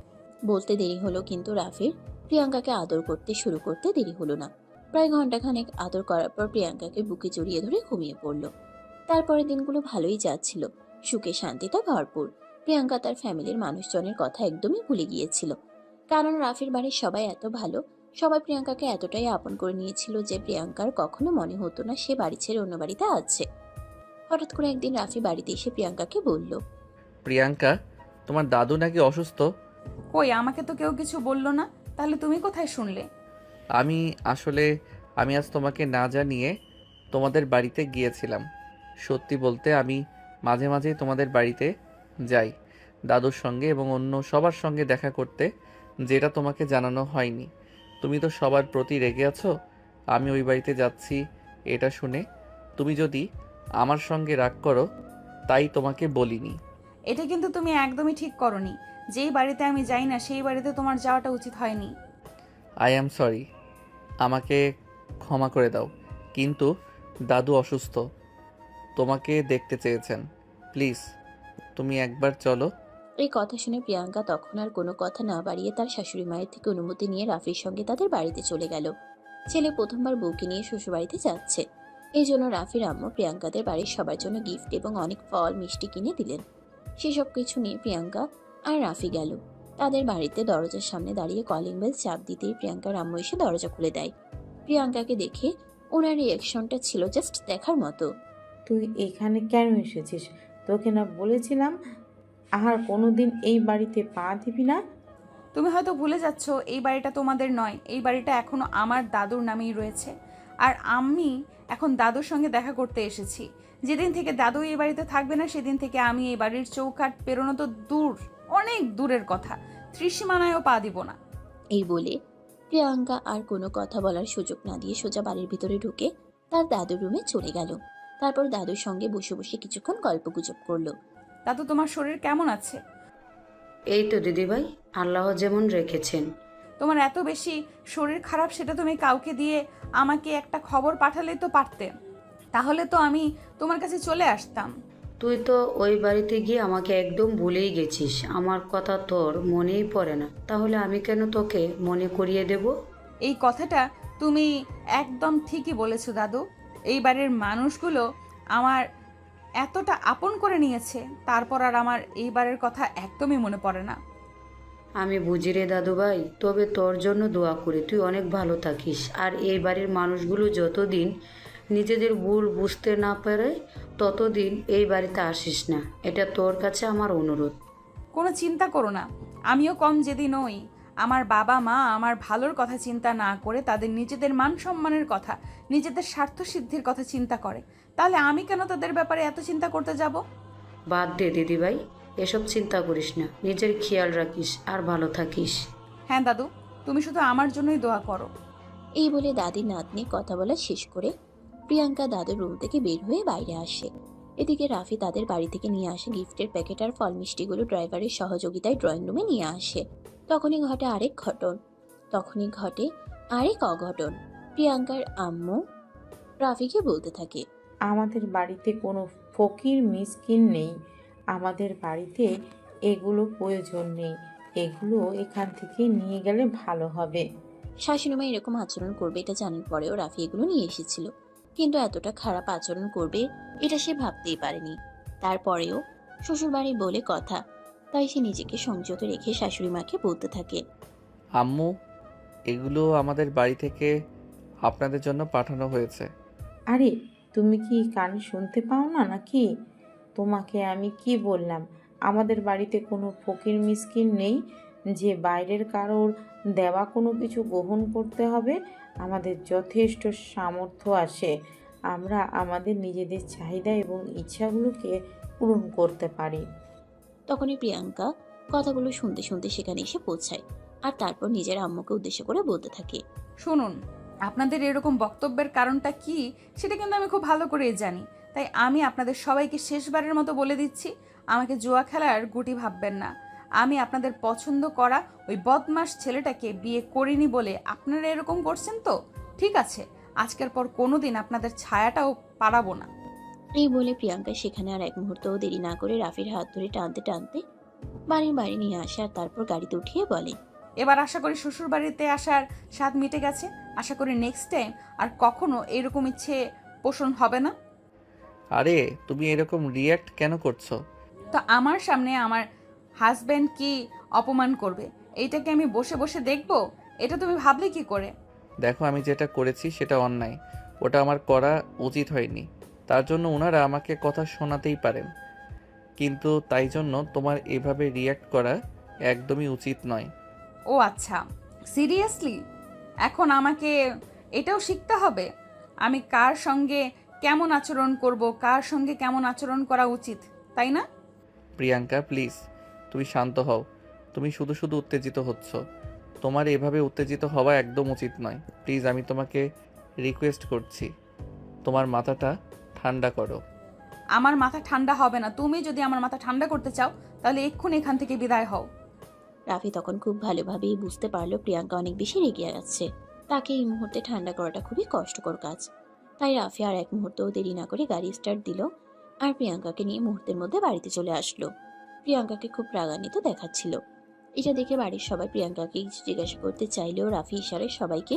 বলতে দেরি হলো, কিন্তু রাফির প্রিয়াঙ্কাকে আদর করতে শুরু করতে দেরি হলো না। প্রায় ঘন্টাখানেক আদর করার পর প্রিয়াঙ্কাকে বুকে জড়িয়ে ধরে ঘুমিয়ে পড়ল। তারপরে দিনগুলো ভালোই যাচ্ছিল, সুখে শান্তিতে ভরপুর। প্রিয়াঙ্কা তার ফ্যামিলির মানুষজনের কথা একদমই ভুলে গিয়েছিল, কারণ রাফির বাড়ির সবাই এত ভালো। সবাই প্রিয়াঙ্কাকে এতটাই আপন করে নিয়েছিল যে প্রিয়াঙ্কার কখনো মনে হতো না সে বাড়ি ছেড়ে অন্য বাড়িতে আছে। হঠাৎ করে একদিন রাফি বাড়িতে এসে প্রিয়াঙ্কাকে বলল, প্রিয়াঙ্কা, তোমার দাদু নাকি অসুস্থ? কই, আমাকে তো কেউ কিছু বললো না, তাহলে তুমি কোথায় শুনলে? আমি আজ তোমাকে না জানিয়ে তোমাদের বাড়িতে গিয়েছিলাম। সত্যি বলতে আমি মাঝে মাঝেই তোমাদের বাড়িতে যাই দাদুর সঙ্গে এবং অন্য সবার সঙ্গে দেখা করতে, যেটা তোমাকে জানানো হয়নি। তুমি তো সবার প্রতি রেগে আছো। আমি ওই বাড়িতে যাচ্ছি এটা শুনে তুমি যদি আমার সঙ্গে রাগ করো, তাই তোমাকে বলিনি। এটা কিন্তু তুমি একদমই ঠিক করনি। যেই বাড়িতে আমি যাই না সেই বাড়িতে তোমার যাওয়াটা উচিত হয়নি। আই অ্যাম সরি, আমাকে ক্ষমা করে দাও। কিন্তু দাদু অসুস্থ, তোমাকে দেখতে চেয়েছেন। প্লিজ তুমি একবার চলো। এই কথা শুনে প্রিয়াঙ্কা তখন আর কোনো কথা না বাড়িয়ে তার শাশুড়ি মায়ের থেকে অনুমতি নিয়ে রাফির সঙ্গে তাদের বাড়িতে চলে গেল। ছেলে প্রথমবার বউকে নিয়ে শ্বশুরবাড়িতে যাচ্ছে, এই জন্য রাফির আম্মু প্রিয়াঙ্কাদের বাড়ির সবার জন্য গিফট এবং অনেক ফল মিষ্টি কিনে দিলেন। সেসব কিছু নিয়ে প্রিয়াঙ্কা আর রাফি গেল তাদের বাড়িতে। দরজার সামনে দাঁড়িয়ে কলিং বেল চাপ দিতেই প্রিয়াঙ্কার আম্মু এসে দরজা খুলে দেয়। প্রিয়াঙ্কাকে দেখে ওনার রিয়াকশনটা ছিল জাস্ট দেখার মতো। তুই এখানে কেন এসেছিস? তোকে না বলেছিলাম আর কোনোদিন এই বাড়িতে পা দিবি না? তুমি হয়তো ভুলে যাচ্ছ এই বাড়িটা তোমাদের নয়, এই বাড়িটা এখনো আমার দাদুর নামেই রয়েছে। আর আমি এখন দাদুর সঙ্গে দেখা করতে এসেছি। যেদিন থেকে দাদু এই বাড়িতে থাকবে না সেদিন থেকে আমি এই বাড়ির চৌকাঠ পেরোনো তো দূর, অনেক দূরের কথা, ত্রিসীমানায়ও পা দিব না। এই বলে প্রিয়াঙ্কা আর কোনো কথা বলার সুযোগ না দিয়ে সোজা বাড়ির ভিতরে ঢুকে তার দাদুর রুমে চলে গেল। তারপর দাদুর সঙ্গে বসে বসে কিছুক্ষণ গল্পগুজব করলো। দাদু, তোমার শরীর কেমন আছে? এই তো দিদিভাই, আল্লাহ যেমন রেখেছেন। তোমার এত বেশি শরীর খারাপ সেটা তুমি কাউকে দিয়ে আমাকে একটা খবর পাঠালেই তো পারতে, তাহলে তো আমি তোমার কাছে চলে আসতাম। তুই তো ওই বাড়িতে গিয়ে আমাকে একদম ভুলেই গেছিস, আমার কথা তোর মনেই পড়ে না, তাহলে আমি কেন তোকে মনে করিয়ে দেব? এই কথাটা তুমি একদম ঠিকই বলেছো দাদু। এই বাড়ির মানুষগুলো আমার এতটা আপন করে নিয়েছে, তারপর আর আমার এই বাড়ির কথা একদমই মনে পড়ে না। আমি বুঝি রে দাদু ভাই, তবে তোর জন্য দোয়া করি তুই অনেক ভালো থাকিস। আর এই বাড়ির মানুষগুলো যতদিন নিজেদের ভুল বুঝতে না পারে ততদিন এই বাড়িতে আসিস না, এটা তোর কাছে আমার অনুরোধ। কোনো চিন্তা করো না, আমিও কম জেদি নই। আমার বাবা মা আমার ভালোর কথা চিন্তা না করে তাদের নিজেদের মান সম্মানের কথা, নিজেদের স্বার্থ সিদ্ধির কথা চিন্তা করে, তাহলে আমি কেন তাদের ব্যাপারে এত চিন্তা করতে যাব? বাদ দে দিদিভাই, এসব চিন্তা করিস না, নিজের খেয়াল রাখিস আর ভালো থাকিস। হ্যাঁ দাদু, তুমি শুধু আমার জন্যই দোয়া করো। এই বলে দাদি নাতনি কথা বলা শেষ করে প্রিয়াঙ্কা দাদুর রুম থেকে বের হয়ে বাইরে আসে। এদিকে রাফি তাদের বাড়ি থেকে নিয়ে আসে গিফটের প্যাকেট আর ফল মিষ্টিগুলো ড্রাইভারের সহযোগিতায় ড্রয়িং রুমে নিয়ে আসে। তখনই ঘটে আরেক অঘটন। প্রিয়াঙ্কার আম্মু রাফিকে বলতে থাকে, আমাদের বাড়িতে কোনো ফকির মিসকিন নেই, আমাদের বাড়িতে এগুলো প্রয়োজন নেই, এগুলো এখান থেকে নিয়ে গেলে ভালো হবে। শাশুড়িমা এরকম আচরণ করবে এটা জানার পরেও রাফি এগুলো নিয়ে এসেছিল, কিন্তু এতটা খারাপ আচরণ করবে এটা সে ভাবতেই পারেনি। তারপরেও শ্বশুরবাড়ি বলে কথা, তাই সে নিজেকে সংযত রেখে শাশুড়ি মাকে বলতে থাকে, আম্মু, এগুলো আমাদের বাড়ি থেকে আপনাদের জন্য পাঠানো হয়েছে। আরে তুমি কি কানে শুনতে পাও না নাকি? তোমাকে আমি কি বললাম? আমাদের বাড়িতে কোনো ফকির মিসকিন নেই যে বাইরের কারোর দেওয়া কোনো কিছু গ্রহণ করতে হবে। আমাদের যথেষ্ট সামর্থ্য আছে, আমরা আমাদের নিজেদের চাহিদা এবং ইচ্ছাগুলোকে পূরণ করতে পারি। তখনই প্রিয়াঙ্কা কথাগুলো শুনতে শুনতে সেখানে এসে পৌঁছায় আর তারপর নিজের আম্মুকে উদ্দেশ্য করে বলতে থাকে, শুনুন, আপনাদের এরকম বক্তব্যের কারণটা কি সেটা কিন্তু আমি খুব ভালো করেই জানি, তাই আমি আপনাদের সবাইকে শেষবারের মতো বলে দিচ্ছি, আমাকে জুয়া খেলার গুটি ভাববেন না। আমি আপনাদের পছন্দ করা ওই বদমাস ছেলেটাকে বিয়ে করিনি বলে আপনারা এরকম করছেন তো? ঠিক আছে, আজকের পর কোনোদিন আপনাদের ছায়াটাও পারাবো না। এই বলে প্রিয়াঙ্কা সেখানে আর এক মুহূর্তও দেরি না করে রাফির হাত ধরে টানতে টানতে বাড়ি নিয়ে আসে আর তারপর গাড়িতে উঠিয়ে বলে, এবার আশা করি শ্বশুর বাড়িতে আসার স্বাদ মিটে গেছে। আশা করি নেক্সট টাইম আর কখনো এরকম ইচ্ছে পোষণ হবে না। আরে তুমি এরকম রিয়্যাক্ট কেন করছো? তো আমার সামনে আমার হাজব্যান্ড কি অপমান করবে এইটাকে আমি বসে বসে দেখবো? এটা তুমি ভাবলে কি করে? দেখো, আমি যেটা করেছি সেটা অন্যায়, ওটা আমার করা উচিত হয়নি। তার জন্য ওনারা আমাকে কথা শোনাতেই পারেন, কিন্তু তাই জন্য তোমার এভাবে রিয়্যাক্ট করা একদমই উচিত নয়। ও আচ্ছা, সিরিয়াসলি এখন আমাকে এটাও শিখতে হবে আমি কার সঙ্গে কেমন আচরণ করব, কার সঙ্গে কেমন আচরণ করা উচিত, তাই না? প্রিয়াঙ্কা প্লিজ, তুমি শান্ত হও। তুমি শুধু শুধু উত্তেজিত হচ্ছ, তোমার এভাবে উত্তেজিত হওয়া একদম উচিত নয়। প্লিজ, আমি তোমাকে রিকোয়েস্ট করছি, তোমার মাথাটা ঠান্ডা করো। আমার মাথা ঠান্ডা হবে না। তুমি যদি আমার মাথা ঠান্ডা করতে চাও তাহলে এক্ষুনি এখান থেকে বিদায় হও। রাফি তখন খুব ভালোভাবেই বুঝতে পারলো প্রিয়াঙ্কা অনেক বেশি রেগে যাচ্ছে, তাকে এই মুহূর্তে ঠান্ডা করাটা খুবই কষ্টকর কাজ। তাই রাফি আর এক মুহূর্তও দেরি না করে গাড়ি স্টার্ট দিল আর প্রিয়াঙ্কাকে নিয়ে মুহূর্তের মধ্যে বাড়িতে চলে আসলো। প্রিয়াঙ্কাকে খুব রাগান্বিত দেখাচ্ছিল। এটা দেখে বাড়ির সবাই প্রিয়াঙ্কাকে কিছু জিজ্ঞাসা করতে চাইলেও রাফি ইশারায় সবাইকে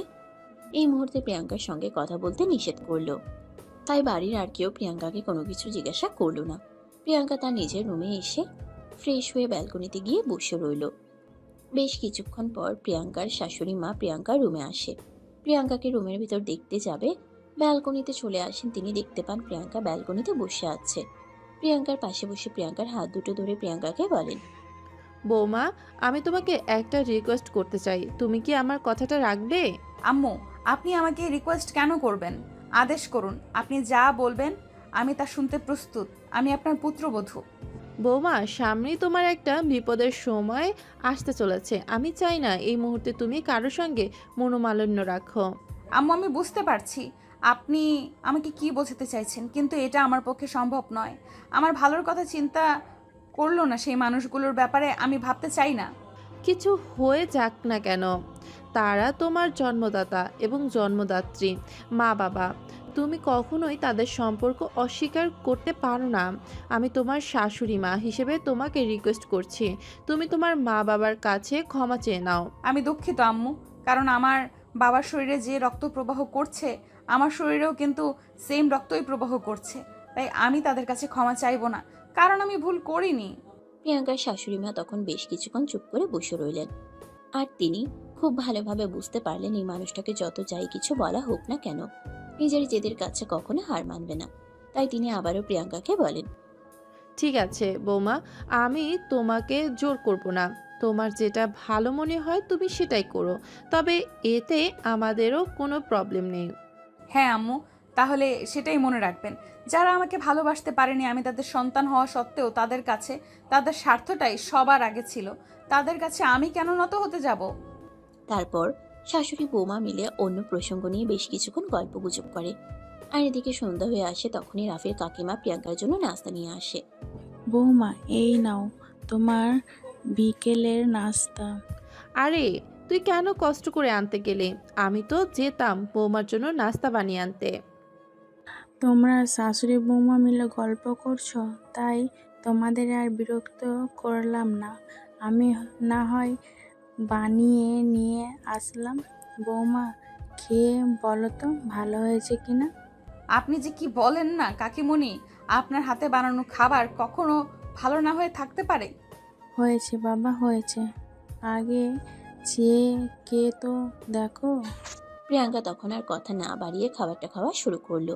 এই মুহূর্তে প্রিয়াঙ্কার সঙ্গে কথা বলতে নিষেধ করলো। তাই বাড়ির আর কেউ প্রিয়াঙ্কাকে কোনো কিছু জিজ্ঞাসা করলো না। প্রিয়াঙ্কা তার নিজের রুমে এসে ফ্রেশ হয়ে ব্যালকনিতে গিয়ে বসে রইল। বেশ কিছুক্ষণ পর প্রিয়াঙ্কার শাশুড়ি মা প্রিয়াঙ্কার রুমে আসে। প্রিয়াঙ্কাকে রুমের ভিতর দেখতে যাবে, ব্যালকনিতে চলে আসেন তিনি। দেখতে পান প্রিয়াঙ্কা ব্যালকনিতে বসে আছে। প্রিয়াঙ্কার পাশে বসে প্রিয়াঙ্কার হাত দুটো ধরে প্রিয়াঙ্কাকে বলেন, বৌমা, আমি তোমাকে একটা রিকোয়েস্ট করতে চাই, তুমি কি আমার কথাটা রাখবে? আম্মু, আপনি আমাকে রিকোয়েস্ট কেন করবেন? আদেশ করুন, আপনি যা বলবেন আমি তা শুনতে প্রস্তুত। আমি আপনার পুত্রবধূ। বৌমা, সামনেই তোমার একটা বিপদের সময় আসতে চলেছে। আমি চাই না এই মুহূর্তে তুমি কারোর সঙ্গে মনোমালিন্য রাখো। আম্মু, আমি বুঝতে পারছি আপনি আমাকে কি বোঝাতে চাইছেন, কিন্তু এটা আমার পক্ষে সম্ভব নয়। আমার ভালোর কথা চিন্তা করলো না সেই মানুষগুলোর ব্যাপারে আমি ভাবতে চাই না। কিছু হয়ে যাক না কেন, তারা তোমার জন্মদাতা এবং জন্মদাত্রী, মা বাবা। তুমি কখনোই তাদের সম্পর্ক অস্বীকার করতে পারো না। আমি তোমার শাশুড়ি মা হিসেবে তোমাকে রিকোয়েস্ট করছি, তুমি তোমার মা বাবার কাছে ক্ষমা চেয়ে নাও। আমি দুঃখিত আম্মু, কারণ আমার বাবার শরীরে যে রক্ত প্রবাহ করছে আমার শরীরেও কিন্তু সেম রক্তই প্রবাহ করছে। তাই আমি তাদের কাছে ক্ষমা চাইবো না, কারণ আমি ভুল করিনি। প্রিয়াঙ্কার শাশুড়ি মা তখন বেশ কিছুক্ষণ চুপ করে বসে রইলেন। আর তিনি খুব ভালোভাবে বুঝতে পারলেন এই মানুষটাকে যত যাই কিছু বলা হোক না কেন, নিজের জেদের কাছে কখনো হার মানবে না। তাই তিনি আবারও প্রিয়াঙ্কাকে বলেন, ঠিক আছে বৌমা, আমি তোমাকে জোর করব না। তোমার যেটা ভালো মনে হয় তুমি সেটাই করো, তবে এতে আমাদেরও কোনো প্রবলেম নেই। হ্যাঁ আম্মু, তাহলে সেটাই মনে রাখবেন। যারা আমাকে ভালোবাসতে পারেনি, আমি তাদের সন্তান হওয়া সত্ত্বেও তাদের কাছে তাদের স্বার্থটাই সবার আগে ছিল। তাদের কাছে আমি কেন নত হতে যাব? তারপর শাশুড়ি বৌমা মিলে অন্য প্রসঙ্গ নিয়ে বেশ কিছুক্ষণ গল্প গুজব করে। আর এদিকে সন্ধ্যা হয়ে আসে, তখনই রাফির কাকিমা প্রিয়াঙ্কার জন্য নাস্তা নিয়ে আসে। বৌমা, এই নাও তোমার বিকেলের নাস্তা। আরে তুই কেন কষ্ট করে আনতে গেলে? আমি তো যেতাম বৌমার জন্য নাস্তা বানিয়ে আনতে। তোমরা শাশুড়ি বৌমা মিলে গল্প করছো, তাই তোমাদের আর বিরক্ত করলাম না। আমি না হয় বানিয়ে নিয়ে আসলাম। বৌমা, খেয়ে বলো তো ভালো হয়েছে কিনা। আপনি যে কি বলেন না কাকিমণি, আপনার হাতে বানানো খাবার কখনো ভালো না হয়ে থাকতে পারে? হয়েছে বাবা, হয়েছে। আগে চেয়ে কে তো দেখো। প্রিয়াঙ্কা তখন আর কথা না বাড়িয়ে খাবারটা খাওয়া শুরু করলো।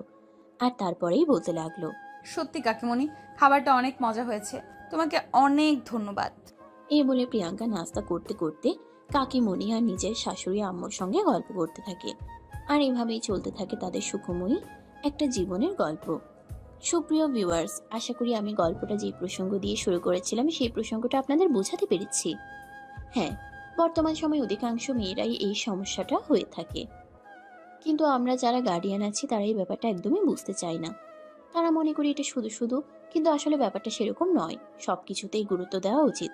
আর তারপরেই বলতে লাগলো, সত্যি কাকিমণি, খাবারটা অনেক মজা হয়েছে, তোমাকে অনেক ধন্যবাদ। এই বলে প্রিয়াঙ্কা নাস্তা করতে করতে কাকিমণি আর নিজের শাশুড়ি আম্মুর সঙ্গে গল্প করতে থাকে। আর এভাবেই চলতে থাকে তাদের সুখময়ী একটা জীবনের গল্প। সুপ্রিয় ভিউয়ার্স, আশা করি আমি গল্পটা যে প্রসঙ্গ দিয়ে শুরু করেছিলাম সেই প্রসঙ্গটা আপনাদের বোঝাতে পেরেছি। হ্যাঁ, বর্তমান সময়ে অধিকাংশ মেয়েরাই এই সমস্যাটা হয়ে থাকে, কিন্তু আমরা যারা গার্ডিয়ান আছি তারা এই ব্যাপারটা একদমই বুঝতে চাই না। তারা মনে করি এটা শুধু শুধু, কিন্তু আসলে ব্যাপারটা সেরকম নয়। সবকিছুতেই গুরুত্ব দেওয়া উচিত।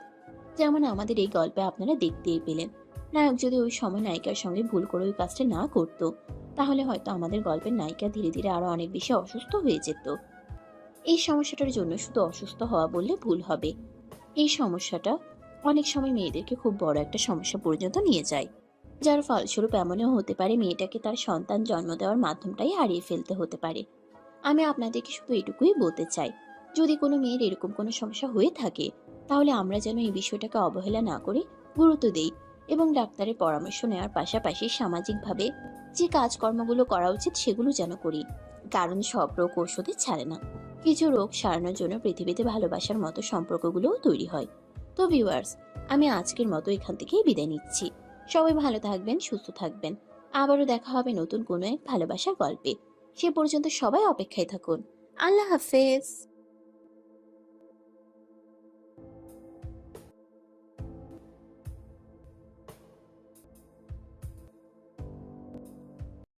যেমন আমাদের এই গল্পে আপনারা দেখতেই পেলেন, নায়ক যদি ওই সময় নায়িকার সঙ্গে ভুল করে ওই কাজটা না করতো, তাহলে হয়তো আমাদের গল্পের নায়িকা ধীরে ধীরে আরো অনেক বেশি অসুস্থ হয়ে যেত। এই সমস্যাটার জন্য শুধু অসুস্থ হওয়া বললে ভুল হবে। এই সমস্যাটা অনেক সময় মেয়েদেরকে খুব বড় একটা সমস্যা পর্যন্ত নিয়ে যায়, যার ফলস্বরূপ এমনও হতে পারে মেয়েটাকে তার সন্তান জন্ম দেওয়ার মাধ্যমটাই হারিয়ে ফেলতে হতে পারে। আমি আপনাদেরকে শুধু এটুকুই বলতে চাই, যদি কোনো মেয়ের এরকম কোনো সমস্যা হয়ে থাকে, তাহলে আমরা যেন এই বিষয়টাকে অবহেলা না করে গুরুত্ব দেই এবং ডাক্তারের পরামর্শ নেওয়ার পাশাপাশি সামাজিকভাবে যে কাজকর্মগুলো করা উচিত সেগুলো যেন করি। কারণ সব রোগ ঔষধে ছাড়ে না। কিছু রোগ সারানোর জন্য পৃথিবীতে ভালোবাসার মতো সম্পর্কগুলোও তৈরি হয়। তো ভিউয়ার্স, আমি আজকের মতো এখান থেকেই বিদায় নিচ্ছি। সবাই ভালো থাকবেন, সুস্থ থাকবেন। আবারও দেখা হবে নতুন কোনো এক ভালোবাসার গল্পে। সে পর্যন্ত সবাই অপেক্ষায় থাকুন। আল্লাহ হাফেজ।